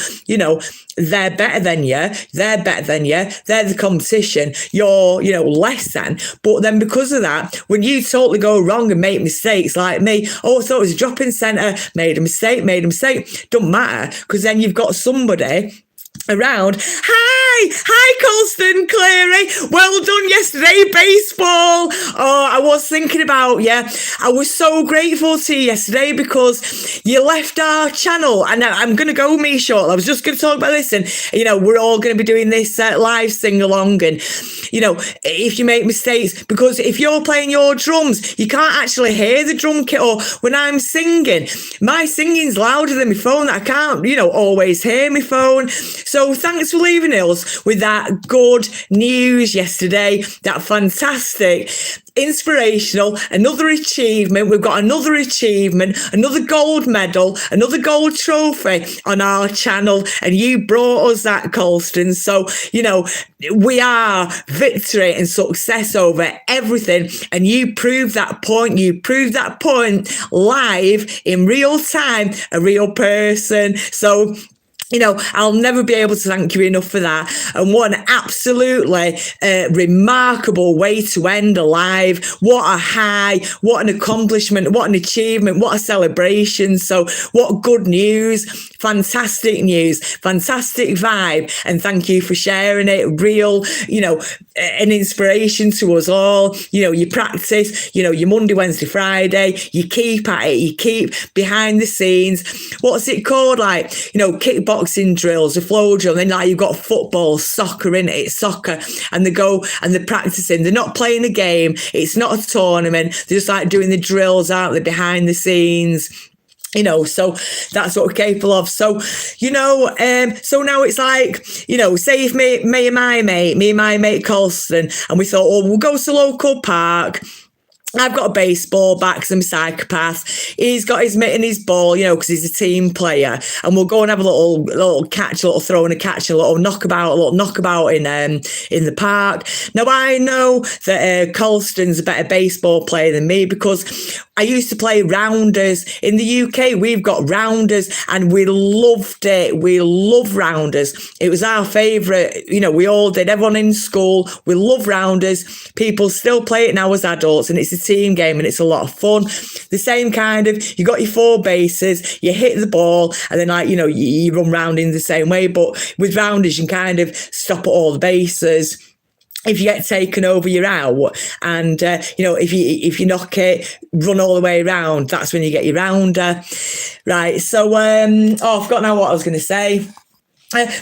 they're better than you, they're the competition, you're, less than. But then because of that, when you totally go wrong and make mistakes like me, I thought it was a drop in centre, made a mistake, don't matter, because then you've got somebody around. Hi, Colston Cleary. Well done yesterday, baseball. Oh, I was thinking about you. I was so grateful to you yesterday because you left our channel, and I'm going to go me short. I was just going to talk about this, and we're all going to be doing this live sing along, and if you make mistakes, because if you're playing your drums, you can't actually hear the drum kit, or when I'm singing, my singing's louder than my phone. I can't, always hear my phone. So thanks for leaving us with that good news yesterday, that fantastic, inspirational, another achievement. We've got another achievement, another gold medal, another gold trophy on our channel, and you brought us that, Colston. So, we are victory and success over everything, and you proved that point. You proved that point live in real time, a real person. So, I'll never be able to thank you enough for that. And what an absolutely remarkable way to end a live. What a high, what an accomplishment, what an achievement, what a celebration. So what good news, fantastic news, fantastic vibe. And thank you for sharing it. Real, an inspiration to us all. You practice, your Monday, Wednesday, Friday, you keep at it, you keep behind the scenes. What's it called? Like, kickboxing drills, a flow drill, and then you've got football, soccer in it, it's soccer, and they go and they're practicing. They're not playing a game, it's not a tournament, they're just doing the drills, aren't they, behind the scenes. So that's what we're capable of. So, so now it's like, say if me and my mate Colston, and we thought, we'll go to a local park. I've got a baseball bat because I'm a psychopath. He's got his mitt and his ball, because he's a team player. And we'll go and have a little catch, a little throw and a catch, a little knockabout in the park. Now, I know that Colston's a better baseball player than me because I used to play rounders. In the UK, we've got rounders, and we loved it. We love rounders. It was our favourite. We all did. Everyone in school, we love rounders. People still play it now as adults, and it's a team game, and it's a lot of fun. The same kind of, you got your four bases, you hit the ball, and then you run round in the same way. But with rounders, you can kind of stop at all the bases. If you get taken over, you're out. And, if you knock it, run all the way around, that's when you get your rounder. Right. So, I forgot now what I was going to say.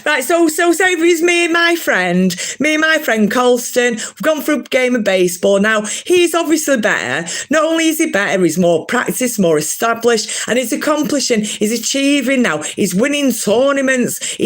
Right, so say it was me and my friend Colston. We've gone for a game of baseball. Now, he's obviously better. Not only is he better, he's more practiced, more established, and he's accomplishing, he's achieving now. He's winning tournaments.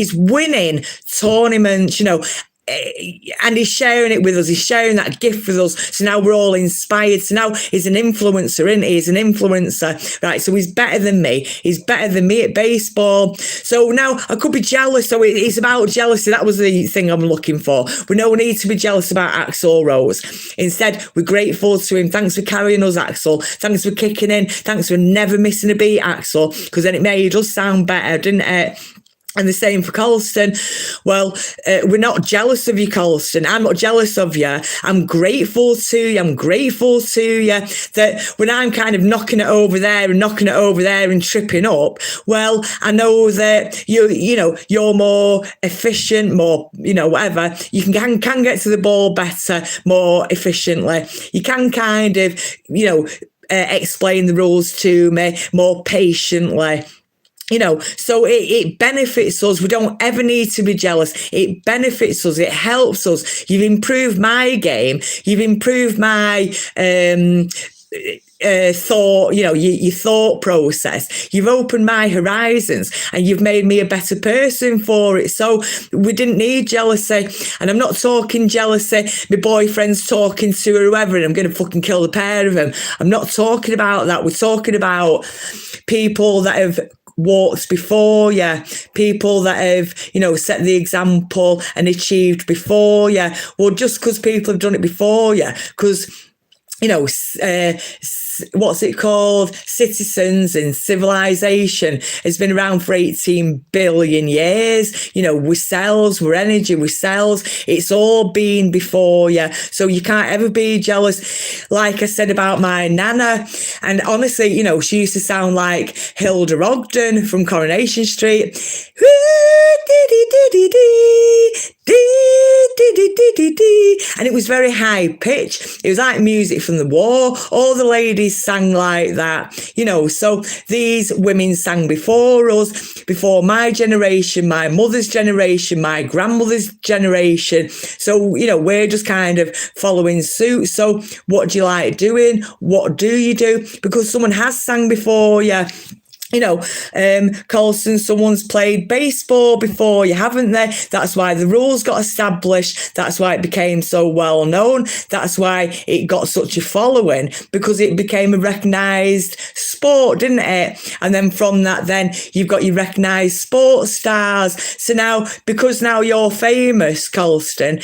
And he's sharing it with us. He's sharing that gift with us. So now we're all inspired. So now he's an influencer, isn't he? He's an influencer, right? So he's better than me. He's better than me at baseball. So now I could be jealous. So it's about jealousy. That was the thing I'm looking for. We no need to be jealous about Axl Rose. Instead, we're grateful to him. Thanks for carrying us, Axl. Thanks for kicking in. Thanks for never missing a beat, Axl, because then it made us sound better, didn't it? And the same for Colston. Well, we're not jealous of you, Colston. I'm not jealous of you. I'm grateful to you. I'm grateful to you that when I'm kind of knocking it over there and tripping up, well, I know that you're more efficient, more, whatever. You can get to the ball better, more efficiently. You can kind of, explain the rules to me more patiently. So it benefits us. We don't ever need to be jealous. It benefits us. It helps us. You've improved my game. You've improved my thought, your thought process. You've opened my horizons and you've made me a better person for it. So we didn't need jealousy. And I'm not talking jealousy. My boyfriend's talking to whoever and I'm going to fucking kill the pair of them. I'm not talking about that. We're talking about people that have walked before you, people that have, set the example and achieved before you. Well, just because people have done it before you, because, what's it called? Citizens and civilization has been around for 18 billion years. We're cells, we're energy, we're cells. It's all been before you. So you can't ever be jealous. Like I said about my nana. And honestly, she used to sound like Hilda Ogden from Coronation Street. And it was very high pitched. It was like music from the war. All the ladies sang like that, so these women sang before us, before my generation, my mother's generation, my grandmother's generation. So, we're just kind of following suit. So what do you like doing? What do you do? Because someone has sang before you. Colston, someone's played baseball before you, haven't they? That's why the rules got established. That's why it became so well known. That's why it got such a following, because it became a recognised sport, didn't it? And then from that, then you've got your recognised sports stars. So now, because now you're famous, Colston,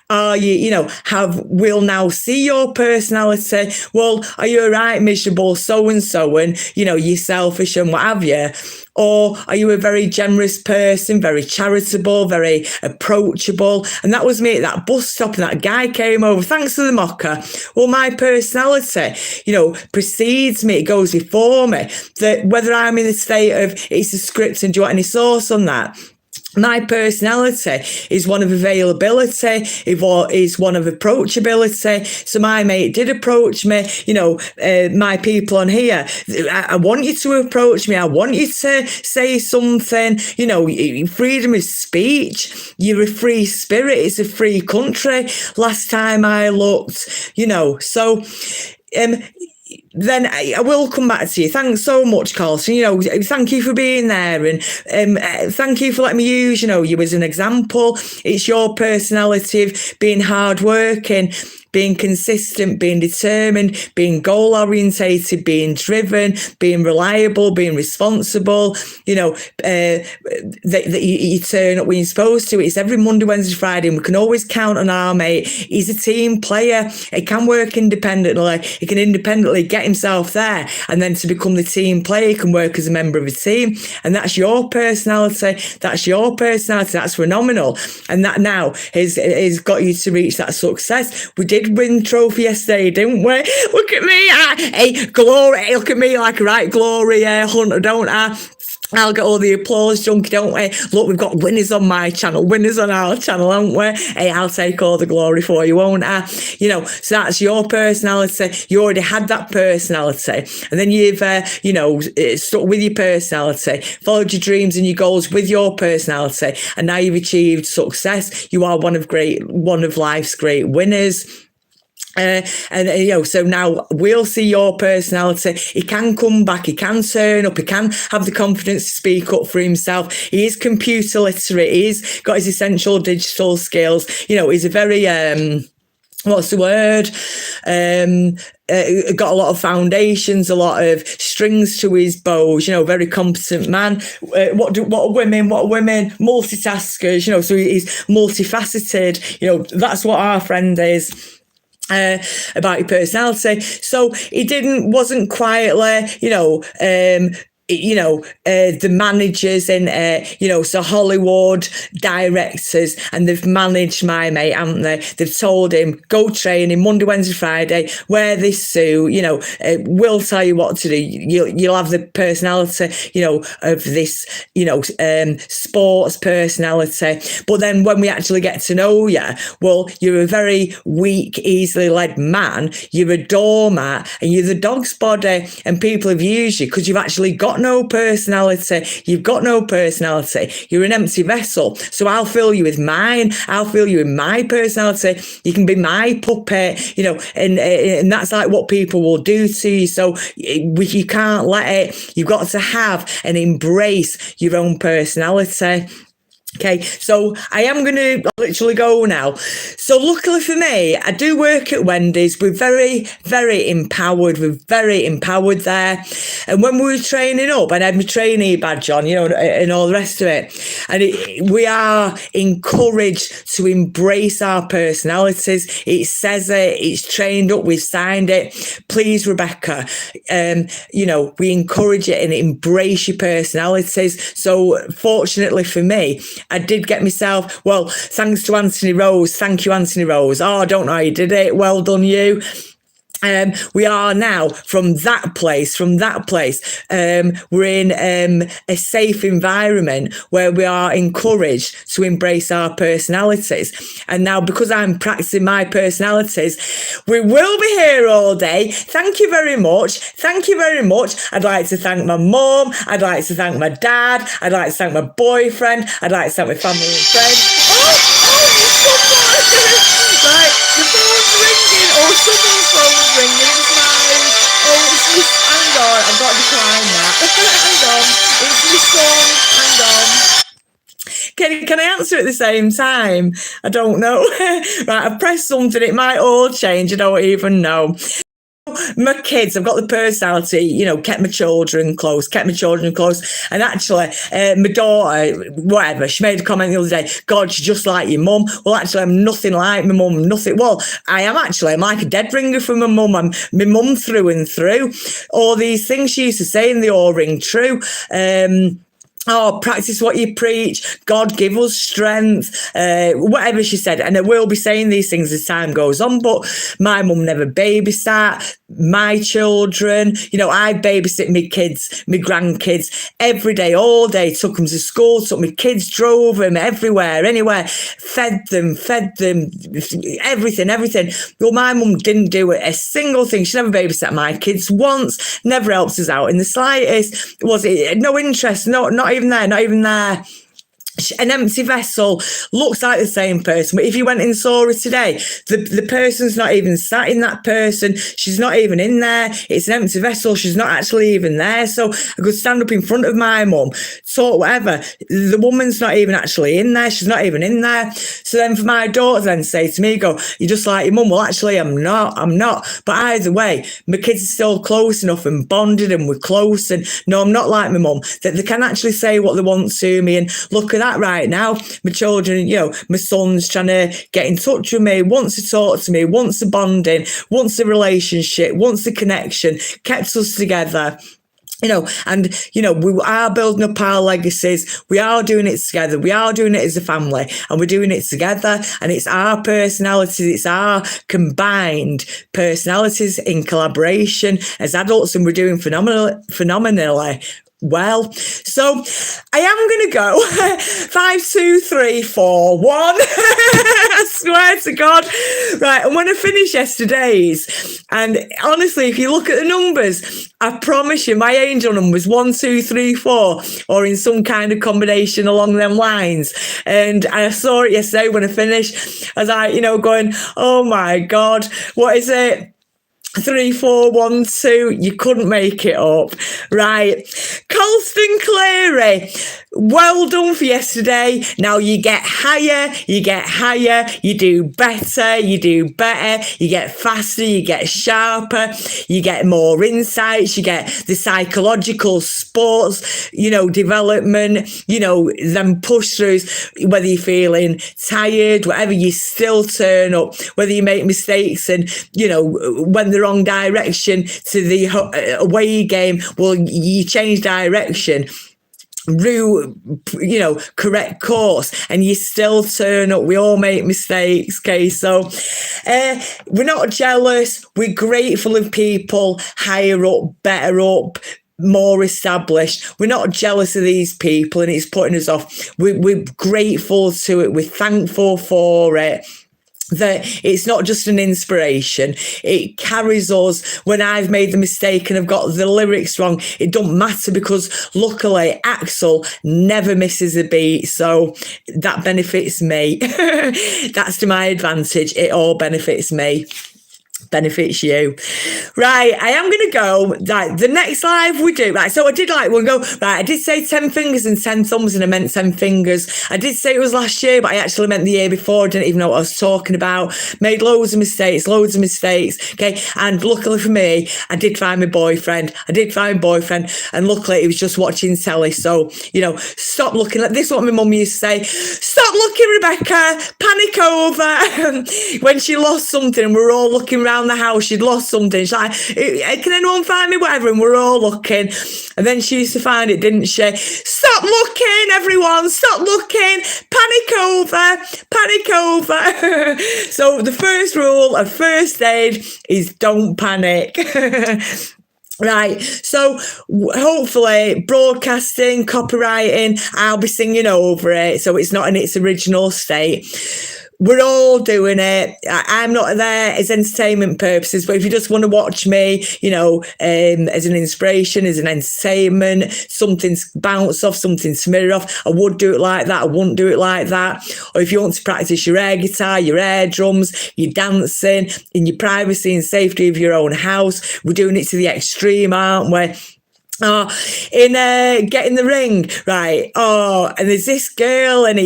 we'll now see your personality. Well, are you a right miserable so-and-so and, you're selfish and what have you? Or are you a very generous person, very charitable, very approachable? And that was me at that bus stop and that guy came over. Thanks for the mocha. Well, my personality, precedes me. It goes before me. That whether I'm in the state of it's a script and do you want any sauce on that? My personality is one of availability, is one of approachability. So my mate did approach me, my people on here. I want you to approach me. I want you to say something, freedom of speech. You're a free spirit. It's a free country. Last time I looked, so, then I will come back to you. Thanks so much, Colston. Thank you for being there, and thank you for letting me use, you as an example. It's your personality of being hardworking, being consistent, being determined, being goal orientated, being driven, being reliable, being responsible, that you turn up when you're supposed to. It's every Monday, Wednesday, Friday, and we can always count on our mate. He's a team player. He can work independently. He can independently get himself there, and then to become the team player, he can work as a member of a team. And that's your personality. That's your personality. That's phenomenal. And that now has got you to reach that success. We did win trophy yesterday, didn't we? Look at me. Hey, glory. Look at me like a right glory hunter, don't I? I'll get all the applause, junkie, don't we? Look, we've got winners on my channel, winners on our channel, haven't we? Hey, I'll take all the glory for you, won't I? So that's your personality. You already had that personality. And then you've, stuck with your personality, followed your dreams and your goals with your personality. And now you've achieved success. You are one of life's great winners. So now we'll see your personality. He can come back, he can turn up, he can have the confidence to speak up for himself. He is computer literate, he's got his essential digital skills. He's a very what's the word? Got a lot of foundations, a lot of strings to his bows, very competent man. What are women? Multitaskers, so he's multifaceted. That's what our friend is. About your personality. So he wasn't quietly, the managers and, so Hollywood directors, and they've managed my mate, haven't they? They've told him, go training Monday, Wednesday, Friday, wear this suit, we'll tell you what to do. You'll have the personality, of this, sports personality. But then when we actually get to know you, well, you're a very weak, easily led man. You're a doormat and you're the dog's body, and people have used you because you've actually got no personality. You've got no personality. You're an empty vessel. So I'll fill you with mine. I'll fill you with my personality. You can be my puppet, and that's like what people will do to you. So you can't let it. You've got to have and embrace your own personality. Okay, so I am going to literally go now. So luckily for me, I do work at Wendy's. We're very, very empowered. We're very empowered there. And when we were training up, and I had my trainee badge on, and all the rest of it, and we are encouraged to embrace our personalities. It says it, it's trained up, we've signed it. Please, Rebecca, we encourage it and embrace your personalities. So fortunately for me, I did get myself, well, thanks to Anthony Rose. Thank you, Anthony Rose. Oh, I don't know how you did it. Well done, you. We are now from that place, we're in a safe environment where we are encouraged to embrace our personalities. And now, because I'm practicing my personalities, we will be here all day. Thank you very much. Thank you very much. I'd like to thank my mum. I'd like to thank my dad. I'd like to thank my boyfriend. I'd like to thank my family and friends. Right, the phone's ringing, or someone's phone's ringing, it's mine. Oh, it's my, hang on, I've got to decline that. Hang on, it's my son, hang on. Can I answer at the same time? I don't know. Right, I've pressed something, it might all change, I don't even know. My kids, I've got the personality, kept my children close. And actually, my daughter, whatever, she made a comment the other day, God, she's just like your mum. Well, actually, I'm nothing like my mum, nothing. Well, I'm like a dead ringer from my mum. I'm my mum through and through. All these things she used to say, and they all ring true. Practice what you preach. God give us strength. Whatever she said. And I will be saying these things as time goes on, but my mum never babysat my children. I babysit my kids, my grandkids every day, all day, took them to school, took my kids, drove them everywhere, anywhere, fed them, everything. Well, my mum didn't do a single thing. She never babysat my kids once, never helped us out in the slightest. Was it no interest? No, not even there. An empty vessel, looks like the same person, but if you went and saw her today, the person's not even sat in that person. She's not even in there. It's an empty vessel. She's not actually even there. So I could stand up in front of my mum, talk whatever. The woman's not even actually in there. She's not even in there. So then for my daughter then say to me, go, you're just like your mum. Well, actually, I'm not. But either way, my kids are still close enough and bonded, and we're close. And no, I'm not like my mum, that they can actually say what they want to me. And look at that right now. My children, my son's trying to get in touch with me, wants to talk to me, wants a bonding, wants a relationship, wants a connection, kept us together. We are building up our legacies. We are doing it together. We are doing it as a family, and we're doing it together. And it's our personalities. It's our combined personalities in collaboration as adults, and we're doing phenomenally well. So I am going to go 5, 2, 3, 4, 1. I swear to God. Right. And when I finished yesterday's, and honestly, if you look at the numbers, I promise you, my angel number was 1, 2, 3, 4, or in some kind of combination along them lines. And I saw it yesterday when I finished. I was like, going, oh my God, what is it? 3, 4, 1, 2. You couldn't make it up. Right. Colston Cleary. well done for yesterday. Now you get higher, you do better, you get faster, you get sharper, you get more insights, you get the psychological sports, development, them push throughs, whether you're feeling tired, whatever, you still turn up, whether you make mistakes and, went the wrong direction to the away game, well, you change direction, correct course, and you still turn up. We all make mistakes, okay? So we're not jealous, we're grateful of people higher up, better up, more established. We're not jealous of these people and it's putting us off. We're grateful to it, we're thankful for it, that it's not just an inspiration, it carries us. When I've made the mistake and I've got the lyrics wrong, it don't matter, because luckily Axel never misses a beat, so that benefits me. That's to my advantage. It all benefits me, benefits you. Right, I am going to go, right, the next live we do, right, so I did we'll go, right, I did say 10 fingers and 10 thumbs and I meant 10 fingers. I did say it was last year, but I actually meant the year before. I didn't even know what I was talking about. Made loads of mistakes, okay, and luckily for me, I did find my boyfriend, and luckily he was just watching telly. So, stop looking like this is what my mum used to say, stop looking, Rebecca, panic over. When she lost something and we were all looking around the house, she'd lost something, she's like, can anyone find me whatever, and we're all looking, and then she used to find it, didn't she? Stop looking, everyone, stop looking, panic over. So the first rule of first aid is don't panic. Right, so hopefully broadcasting, copywriting, I'll be singing over it, so it's not in its original state. We're all doing it. I'm not there as entertainment purposes, but if you just want to watch me, as an inspiration, as an entertainment, something to bounce off, something to mirror off, I would do it like that. I wouldn't do it like that. Or if you want to practice your air guitar, your air drums, your dancing in your privacy and safety of your own house, we're doing it to the extreme, aren't we? In Get in the Ring, right? And there's this girl, and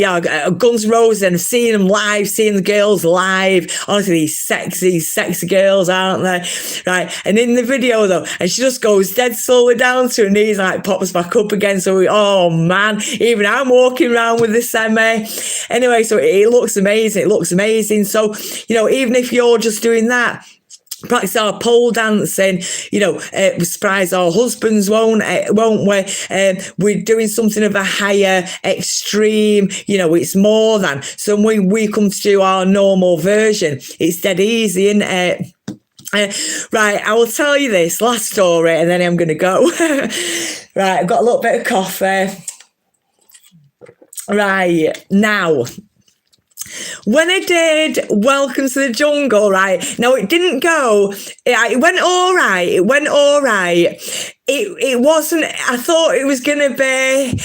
Guns N' Roses, and I've seen them live, seeing the girls live. Honestly, these sexy girls, aren't they? Right? And in the video though, and she just goes dead slowly down to her knees, and pops back up again. So oh man, even I'm walking around with the semi. Anyway, so it looks amazing. So even if you're just doing that, practice our pole dancing, we surprise our husbands, won't we? We're doing something of a higher extreme, it's more than. So when we come to do our normal version, it's dead easy, isn't it? Right, I will tell you this last story and then I'm going to go. Right, I've got a little bit of coffee. Right, now, when I did Welcome to the Jungle, right, now it didn't go, it went all right. It wasn't, I thought it was going to be,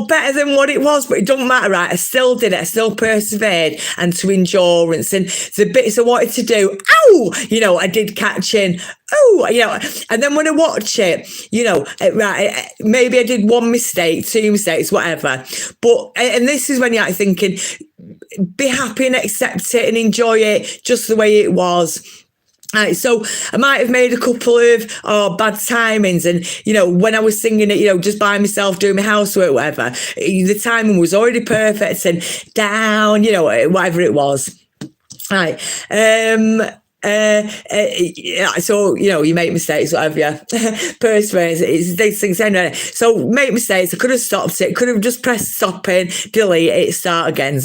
better than what it was, but it don't matter, right? I still did it. I still persevered, and to endurance, and the bits I wanted to do, I did catch in, and then when I watch it, right, maybe I did one mistake, two mistakes, whatever, but, and this is when you're thinking, be happy and accept it and enjoy it just the way it was. Right, so I might have made a couple of bad timings, and when I was singing it, just by myself doing my housework, whatever, the timing was already perfect and down, whatever it was. Right, so you make mistakes, whatever. Perseverance, it's these things anyway. So make mistakes. I could have stopped it, could have just pressed stop in, delete it, start again,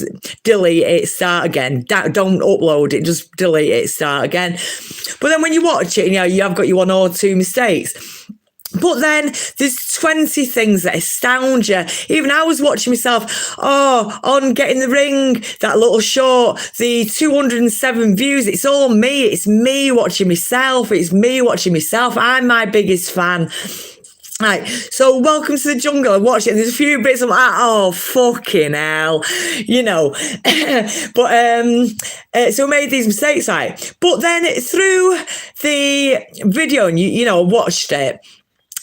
don't upload it, just delete it, start again. But then when you watch it, you have got your one or two mistakes. But then there's 20 things that astound you. Even I was watching myself, on Get in the Ring, that little short, the 207 views. It's all me. It's me watching myself. I'm my biggest fan. Right, so Welcome to the Jungle. I watched it, and there's a few bits I'm like, oh, fucking hell, But, so I made these mistakes, right? But then through the video, and, I watched it,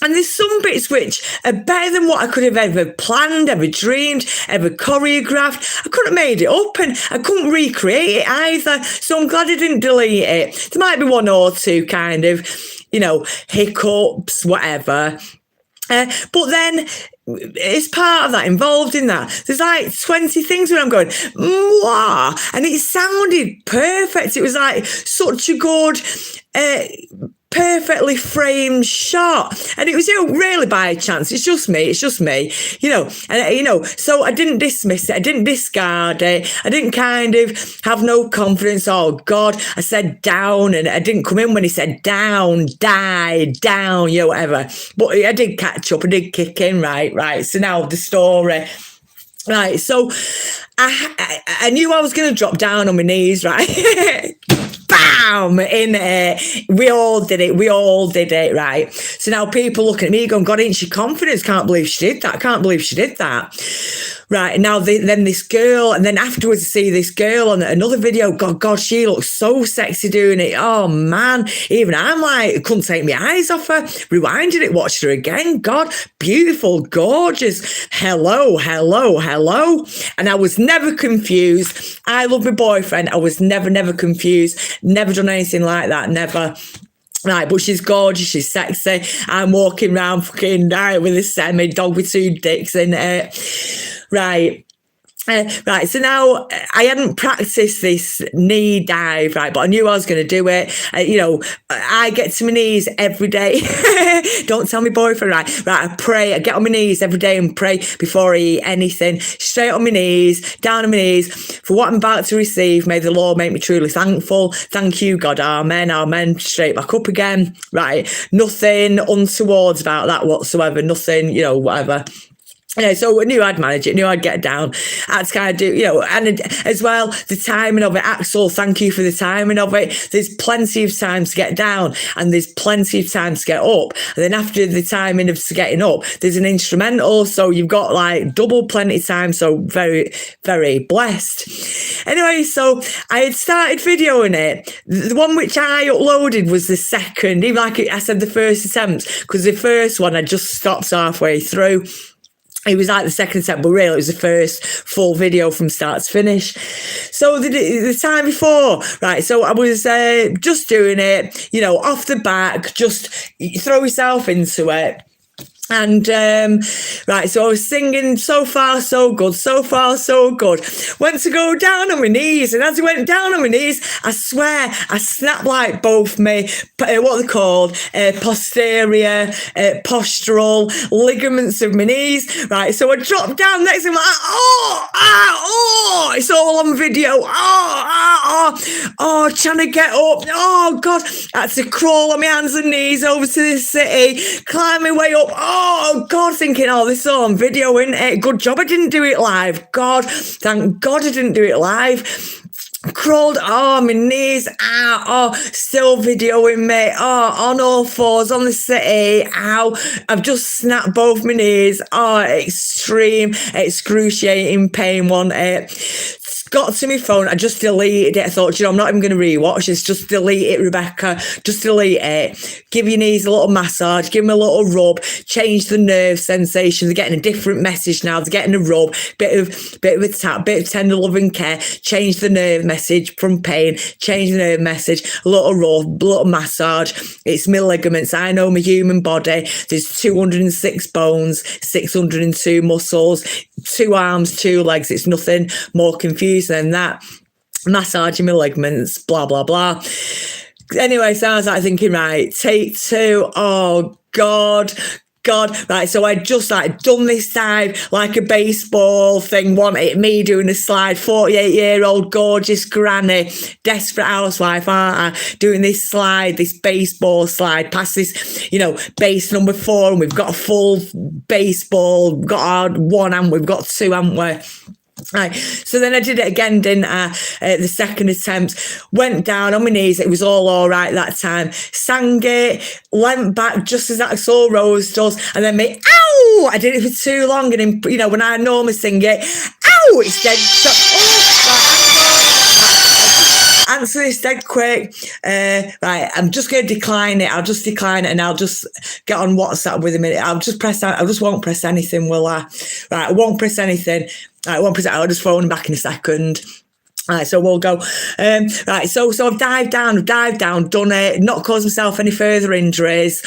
And there's some bits which are better than what I could have ever planned, ever dreamed, ever choreographed. I couldn't have made it up, and I couldn't recreate it either. So I'm glad I didn't delete it. There might be one or two kind of, hiccups, whatever. But then, it's part of that, involved in that. There's like 20 things where I'm going, wow, and it sounded perfect. It was like such a good, perfectly framed shot, and it was really by chance. It's just me, and so I didn't dismiss it, I didn't discard it, I didn't kind of have no confidence. Oh God, I said down, and I didn't come in when he said down, die, down, whatever, but I did catch up, I did kick in, right. So now the story. Right, so I knew I was going to drop down on my knees, right? Bam! In it. We all did it, right? So now people looking at me going, God, ain't she confident? Can't believe she did that. Right, and now then this girl, and then afterwards I see this girl on another video. God, she looks so sexy doing it. Oh man, even I'm like, couldn't take my eyes off her. Rewinded it, watched her again. God, beautiful, gorgeous. Hello. And I was never confused. I love my boyfriend. I was never confused. Never done anything like that, never. Right, but she's gorgeous, she's sexy. I'm walking around fucking with a semi dog with two dicks in it. Right. Right, so now I hadn't practiced this knee dive, right, but I knew I was going to do it. I get to my knees every day. Don't tell my boyfriend, right, I pray, I get on my knees every day and pray before I eat anything. Straight on my knees, down on my knees, for what I'm about to receive. May the Lord make me truly thankful. Thank you, God, amen. Straight back up again, right, nothing untowards about that whatsoever, nothing, whatever. So I knew I'd manage it, knew I'd get down. I had to kind of do, and as well, the timing of it. Axel, thank you for the timing of it. There's plenty of time to get down, and there's plenty of time to get up. And then after the timing of getting up, there's an instrumental, so you've got like double plenty of time. So very, very blessed. Anyway, so I had started videoing it. The one which I uploaded was the second, even like I said, the first attempt, because the first one I just stopped halfway through. It was like the second attempt, but really it was the first full video from start to finish. So the time before, right, so I was just doing it, off the back, just throw yourself into it. And right, so I was singing, so far so good. Went to go down on my knees, and as I went down on my knees, I swear I snapped like both my what are they called, posterior, postural ligaments of my knees. Right, so I dropped down next to him, like, it's all on video. Trying to get up. Oh God, I had to crawl on my hands and knees over to the city, climb my way up. Oh God, thinking, this is all on video, isn't it? Good job I didn't do it live. God, thank God I didn't do it live. Crawled, my knees, still videoing me, on all fours on the city, I've just snapped both my knees, extreme, excruciating pain, wasn't it? Got to my phone, I just deleted it. I thought, I'm not even going to rewatch this. Just delete it, Rebecca. Just delete it. Give your knees a little massage. Give them a little rub. Change the nerve sensation. They're getting a different message now. They're getting a rub. Bit of a tap. Bit of tender loving care. Change the nerve message from pain. Change the nerve message. A little rub. A little massage. It's my ligaments. I know my human body. There's 206 bones. 602 muscles. 2 arms. 2 legs. It's nothing more confusing than that. Massaging my ligaments, blah blah blah. Anyway, so I was like thinking, right, take 2. Oh God, right, so I just done this dive like a baseball thing, wanted me doing a slide, 48-year-old gorgeous granny, desperate housewife, aren't I, doing this slide, this baseball slide, past this, base number 4, and we've got a full baseball, we've got our 1 and we've got 2, haven't we? Right, so then I did it again, didn't I? The second attempt, went down on my knees. It was all right that time. Sang it, leant back just as Axl Rose does, and then I did it for too long, and when I normally sing it, it's dead. answer this dead quick. Right, I'm just going to decline it. I'll just decline it and I'll just get on WhatsApp with him. I just won't press anything, will I? Right, I won't press anything. Right, I won't press it. I'll just phone him back in a second. Right, so we'll go. Right, so I've dived down, done it, not caused myself any further injuries.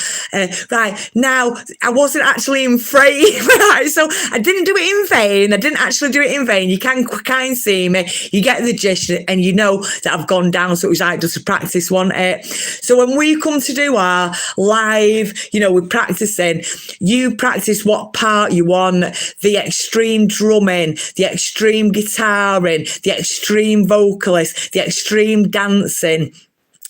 Right, now I wasn't actually in frame, right, so I didn't do it in vain. I didn't actually do it in vain. You can kind of see me, you get the gist, and you know that I've gone down, so it was like just a practice, wasn't it? So when we come to do our live, you know, we're practicing, you practice what part you want, the extreme drumming, the extreme guitaring, the extreme vocalist, the extreme dancing,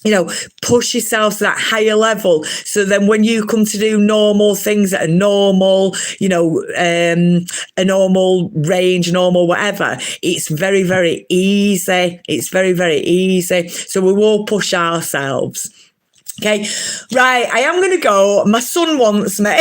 you know, push yourself to that higher level. So then when you come to do normal things at a normal, you know, a normal range, normal whatever, it's very, very easy. It's very, very easy. So we will push ourselves. Okay, right, I am going to go. My son wants me.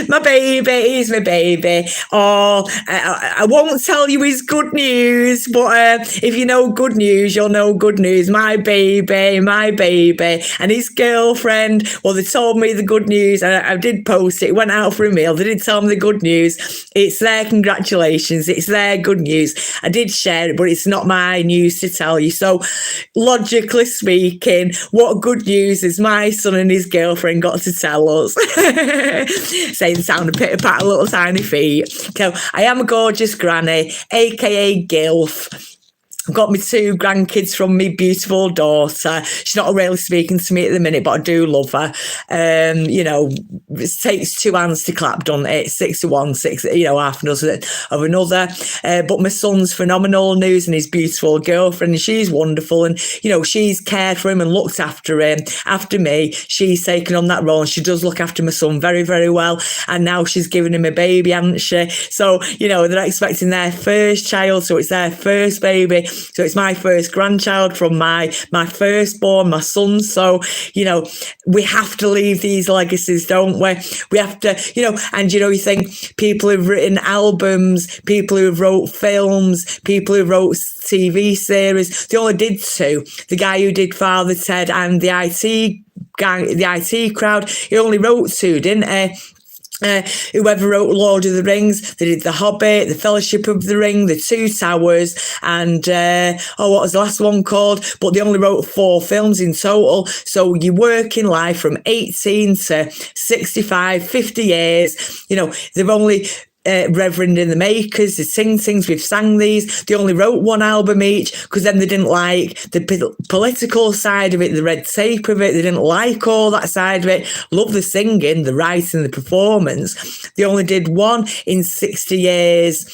My baby, he's my baby. Oh, I won't tell you his good news, but if you know good news, you'll know good news. My baby, and his girlfriend, well, they told me the good news, and I did post it. It went out for a meal. They did tell me the good news. It's their congratulations. It's their good news. I did share it, but it's not my news to tell you. So, logically speaking, what good news is my son and his girlfriend got to tell us? Saying sound a pitter-patter little tiny feet. So I am a gorgeous granny, aka GILF. I've got my 2 grandkids from my beautiful daughter. She's not really speaking to me at the minute, but I do love her. You know, it takes 2 hands to clap, doesn't it? 6 to 1, 6, you know, half a dozen of another. But my son's phenomenal news and his beautiful girlfriend, and she's wonderful. And, you know, she's cared for him and looked after him. After me, she's taken on that role, and she does look after my son very, very well. And now she's giving him a baby, hasn't she? So, you know, they're expecting their first child, so it's their first baby. So it's my first grandchild from my firstborn, my son. So, you know, we have to leave these legacies, don't we? We have to, you know, and, you know, you think people who've written albums, people who wrote films, people who wrote TV series, they only did 2. The guy who did Father Ted and the IT gang, the IT crowd, he only wrote 2, didn't he? Whoever wrote Lord of the Rings, they did The Hobbit, The Fellowship of the Ring, The Two Towers, and what was the last one called? But they only wrote 4 films in total. So you work in life from 18 to 65, 50 years. You know, they've only Reverend and the Makers, the Sing Things, we've sang these. They only wrote 1 album each because then they didn't like the political side of it, the red tape of it. They didn't like all that side of it. Love the singing, the writing, the performance. They only did 1 in 60 years.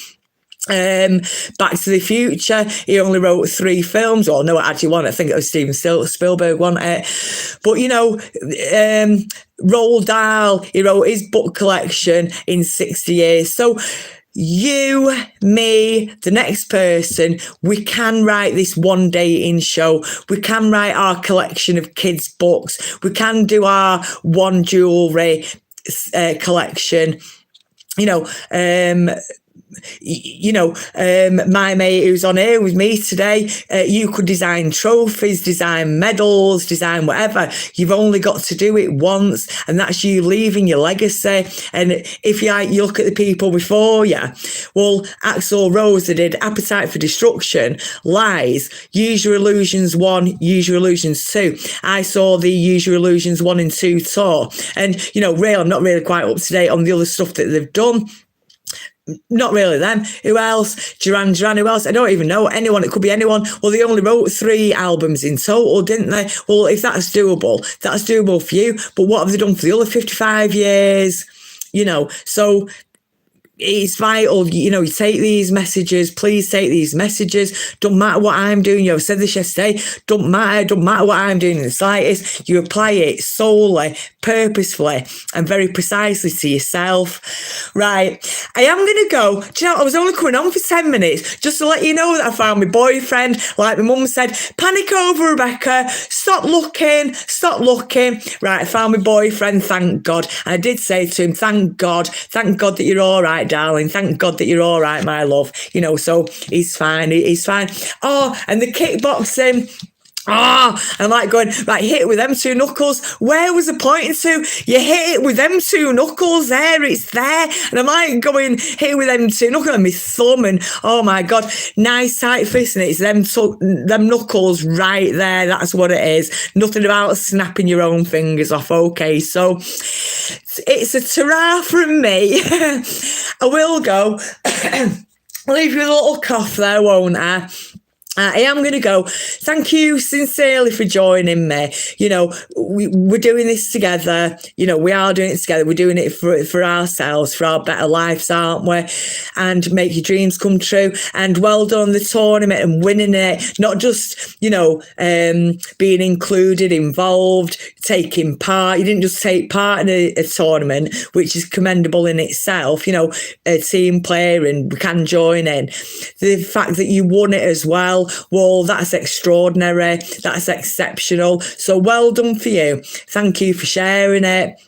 Back to the Future, he only wrote 3 films, or no, actually 1. I think it was Steven Spielberg, wasn't it? But, you know, Roald Dahl, he wrote his book collection in 60 years. So you, me, the next person, we can write this one dating show. We can write our collection of kids' books. We can do our one jewellery collection. My mate who's on here with me today, you could design trophies, design medals, design whatever. You've only got to do it once, and that's you leaving your legacy. And if you look at the people before you, well, Axl Rose, they did Appetite for Destruction, Lies, Use Your Illusions 1, Use Your Illusions 2. I saw the Use Your Illusions 1 and 2 tour, and, really, I'm not really quite up to date on the other stuff that they've done. Not really them. Who else? Duran, who else? I don't even know. Anyone. It could be anyone. Well, they only wrote 3 albums in total, didn't they? Well, if that's doable for you. But what have they done for the other 55 years? So it's vital, you take these messages, please take these messages. Don't matter what I'm doing. I said this yesterday. Don't matter what I'm doing in the slightest. You apply it solely, purposefully, and very precisely to yourself. Right. I am going to go. Do you know, I was only coming on for 10 minutes just to let you know that I found my boyfriend. Like my mum said, panic over, Rebecca. Stop looking. Right. I found my boyfriend. Thank God. And I did say to him, thank God that you're all right, darling. Thank God that you're all right, my love. So he's fine. Oh, and the kickboxing. I'm like going, right, hit it with them two knuckles. Where was the pointing to? You hit it with them two knuckles there, it's there. And I'm like going, hit it with them two knuckles, and my thumb, and oh my God, nice tight fist, and it's them knuckles right there. That's what it is. Nothing about snapping your own fingers off. Okay, so it's a ta-ra from me. I will go. I'll leave you with a little cough there, won't I? I am going to go. Thank you sincerely for joining me. You know, we're doing this together. You know, we are doing it together. We're doing it for ourselves, for our better lives, aren't we? And make your dreams come true. And well done on the tournament and winning it. Not just, you know, being included, involved, taking part. You didn't just take part in a tournament, which is commendable in itself. You know, a team player, and we can join in. The fact that you won it as well, well, that's extraordinary. That's exceptional. So well done for you. Thank you for sharing it.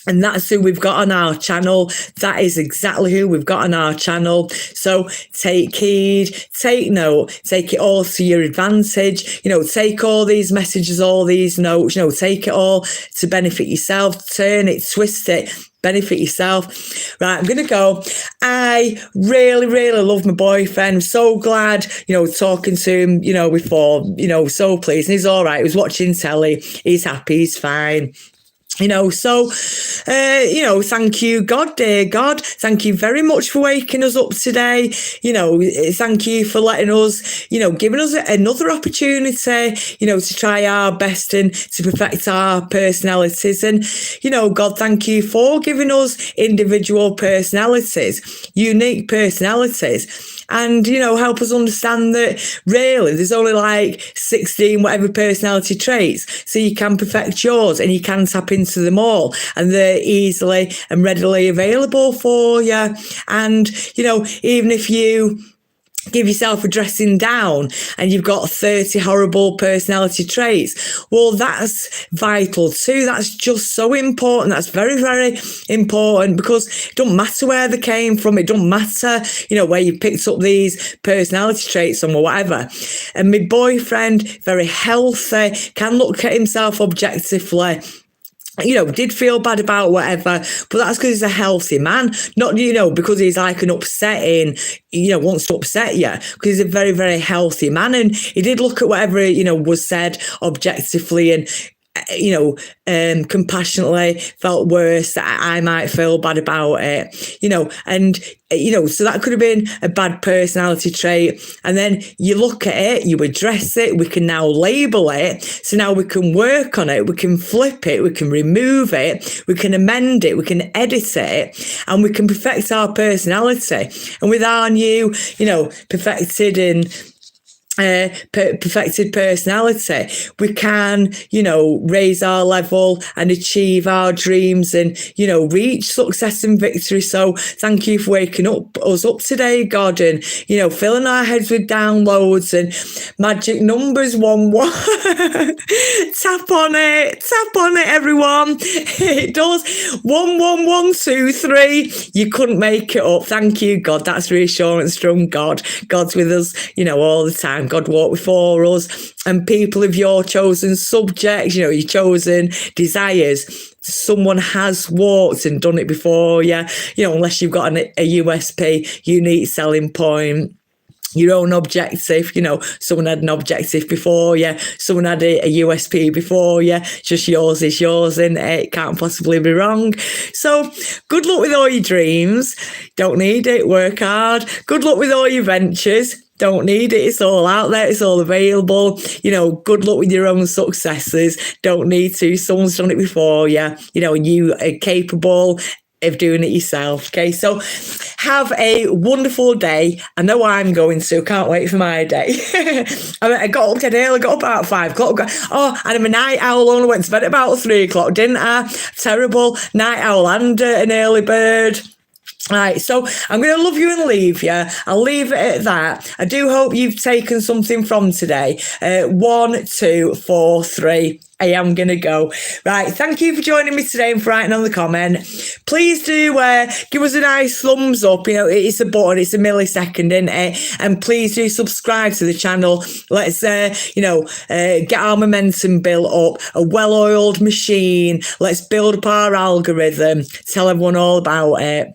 And that's who we've got on our channel. That is exactly who we've got on our channel. So take heed, take note, take it all to your advantage. You know, take all these messages, all these notes, you know, take it all to benefit yourself, turn it, twist it, benefit yourself. Right, I'm going to go. I really, really love my boyfriend. I'm so glad, you know, talking to him, you know, before, you know, so pleased. And he's all right. He was watching telly. He's happy. He's fine. You know, so, you know, thank you, God, dear God. Thank you very much for waking us up today. You know, thank you for letting us, you know, giving us another opportunity, you know, to try our best and to perfect our personalities. And, you know, God, thank you for giving us individual personalities, unique personalities. And, you know, help us understand that really there's only like 16 whatever personality traits. So you can perfect yours and you can tap into them all, and they're easily and readily available for you. And, you know, even if you give yourself a dressing down and you've got 30 horrible personality traits, well, that's vital too. That's just so important. That's very, very important, because it don't matter where they came from. It don't matter, you know, where you picked up these personality traits from or whatever. And my boyfriend, very healthy, can look at himself objectively, you know, did feel bad about whatever, but that's because he's a healthy man, not, you know, because he's like an upsetting, you know, wants to upset you, because he's a very, very healthy man. And he did look at whatever, you know, was said objectively, and, you know, compassionately felt worse that I might feel bad about it, you know, and, you know, so that could have been a bad personality trait. And then you look at it, you address it, we can now label it. So now we can work on it, we can flip it, we can remove it, we can amend it, we can edit it, and we can perfect our personality. And with our new, you know, perfected and perfected personality, we can, you know, raise our level and achieve our dreams and, you know, reach success and victory. So thank you for waking us up today, God, and, you know, filling our heads with downloads and magic numbers. 1 1 tap on it, everyone. It does. 1 1 1 2 3. You couldn't make it up. Thank you, God. That's reassurance from God. God's with us, you know, all the time. God walked before us, and people of your chosen subjects, you know, your chosen desires, someone has walked and done it before you, you know, unless you've got a USP, unique selling point, your own objective, you know, someone had an objective before you, someone had a USP before you, just yours is yours, and it can't possibly be wrong. So good luck with all your dreams. Don't need it, work hard. Good luck with all your ventures. Don't need it. It's all out there. It's all available. You know, good luck with your own successes. Don't need to. Someone's done it before you, you know, and you are capable of doing it yourself. Okay, so have a wonderful day. I know I'm going to. Can't wait for my day. I got up today. I got up about 5 o'clock. Oh, and I'm a night owl. Only went to bed about 3 o'clock, didn't I? Terrible night owl and an early bird. Right, so I'm going to love you and leave you. I'll leave it at that. I do hope you've taken something from today. 1, 2, 4, 3. I am going to go. Right, thank you for joining me today and for writing on the comment. Please do give us a nice thumbs up. You know, it's a button, it's a millisecond, isn't it? And please do subscribe to the channel. Let's, get our momentum built up. A well-oiled machine. Let's build up our algorithm. Tell everyone all about it.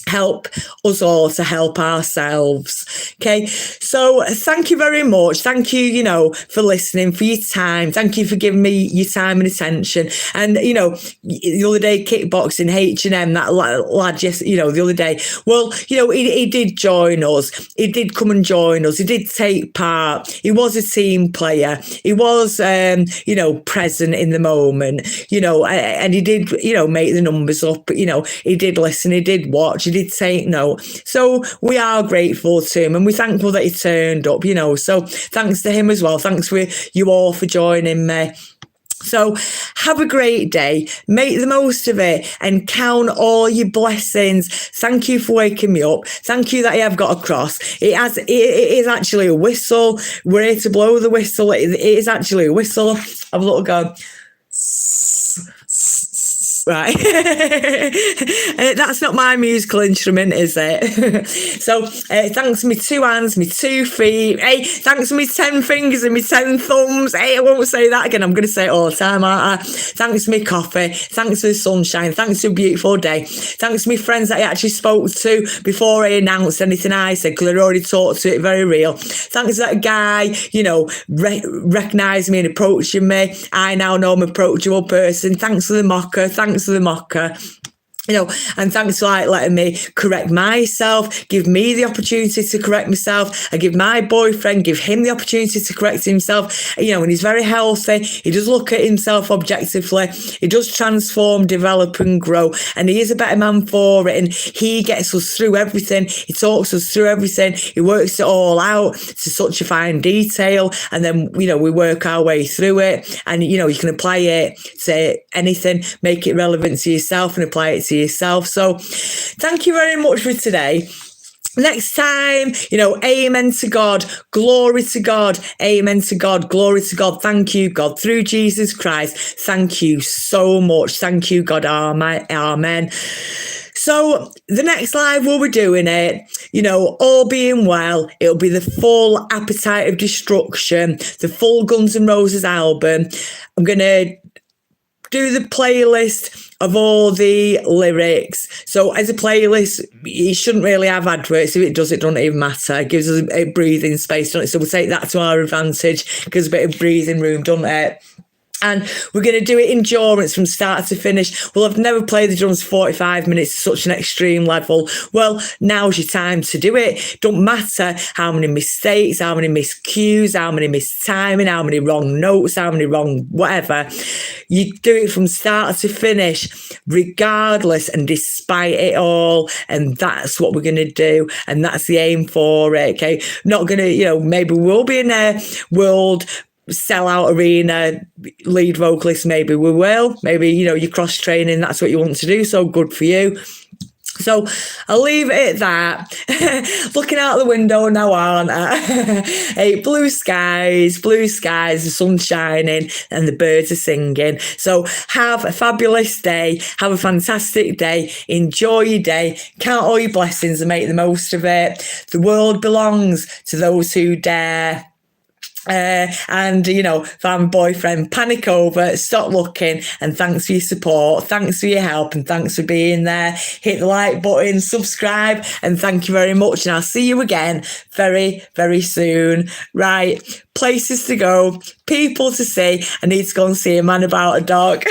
Help us all to help ourselves. Okay, so thank you very much. Thank you, for listening, for your time. Thank you for giving me your time and attention. And the other day, kickboxing, H&M, that lad, yes, the other day. Well, he did join us. He did come and join us. He did take part. He was a team player. He was, present in the moment. And he did, make the numbers up. He did listen. He did watch. He did take note. So we are grateful to him and we're thankful that he turned up, so thanks to him as well. Thanks for you all for joining me. So have a great day, make the most of it and count all your blessings. Thank you for waking me up. Thank you that I have got across. It is actually a whistle. We're here to blow the whistle. It is actually a whistle. Have a little go. Right. That's not my musical instrument, is it? So thanks me 2 hands, me 2 feet. Hey, thanks me 10 fingers and me 10 thumbs. Hey, I won't say that again. I'm going to say it all the time, aren't I? Thanks me coffee. Thanks for the sunshine. Thanks for a beautiful day. Thanks me friends that I actually spoke to before I announced anything I said, because I'd already talked to it very real. Thanks to that guy, recognising me and approaching me. I now know I'm an approachable person. Thanks for the mocker. Thanks for the mocker. And thanks for letting me correct myself, give me the opportunity to correct myself. I give my boyfriend, give him the opportunity to correct himself. And he's very healthy. He does look at himself objectively. He does transform, develop and grow. And he is a better man for it. And he gets us through everything. He talks us through everything. He works it all out to such a fine detail. And then, we work our way through it. And, you can apply it to anything, make it relevant to yourself and apply it to yourself. So thank you very much for today. Next time, amen to God, glory to God, amen to God, glory to God. Thank you, God, through Jesus Christ. Thank you so much. Thank you, God. Amen. So the next live we'll be doing it, all being well, it'll be the full Appetite of Destruction, the full Guns N' Roses album. I'm going to do the playlist of all the lyrics. So as a playlist, it shouldn't really have adverts. If it does, it doesn't even matter. It gives us a breathing space, doesn't it? So we'll take that to our advantage, because a bit of breathing room, doesn't it? And we're going to do it endurance from start to finish. Well, I've never played the drums 45 minutes to such an extreme level. Well, now's your time to do it. Don't matter how many mistakes, how many miscues, how many mistiming, how many wrong notes, how many wrong whatever. You do it from start to finish, regardless and despite it all. And that's what we're going to do. And that's the aim for it. Okay. Not going to, maybe we'll be in a world sellout arena lead vocalist. Maybe we will. Maybe, you're cross training. That's what you want to do. So good for you. So I'll leave it at that. Looking out the window now, aren't I? Hey, blue skies, the sun's shining and the birds are singing. So have a fabulous day. Have a fantastic day. Enjoy your day. Count all your blessings and make the most of it. The world belongs to those who dare. If I'm a boyfriend, panic over, stop looking, and thanks for your support, thanks for your help, and thanks for being there. Hit the like button, subscribe, and thank you very much. And I'll see you again very, very soon. Right, places to go, people to see. I need to go and see a man about a dog.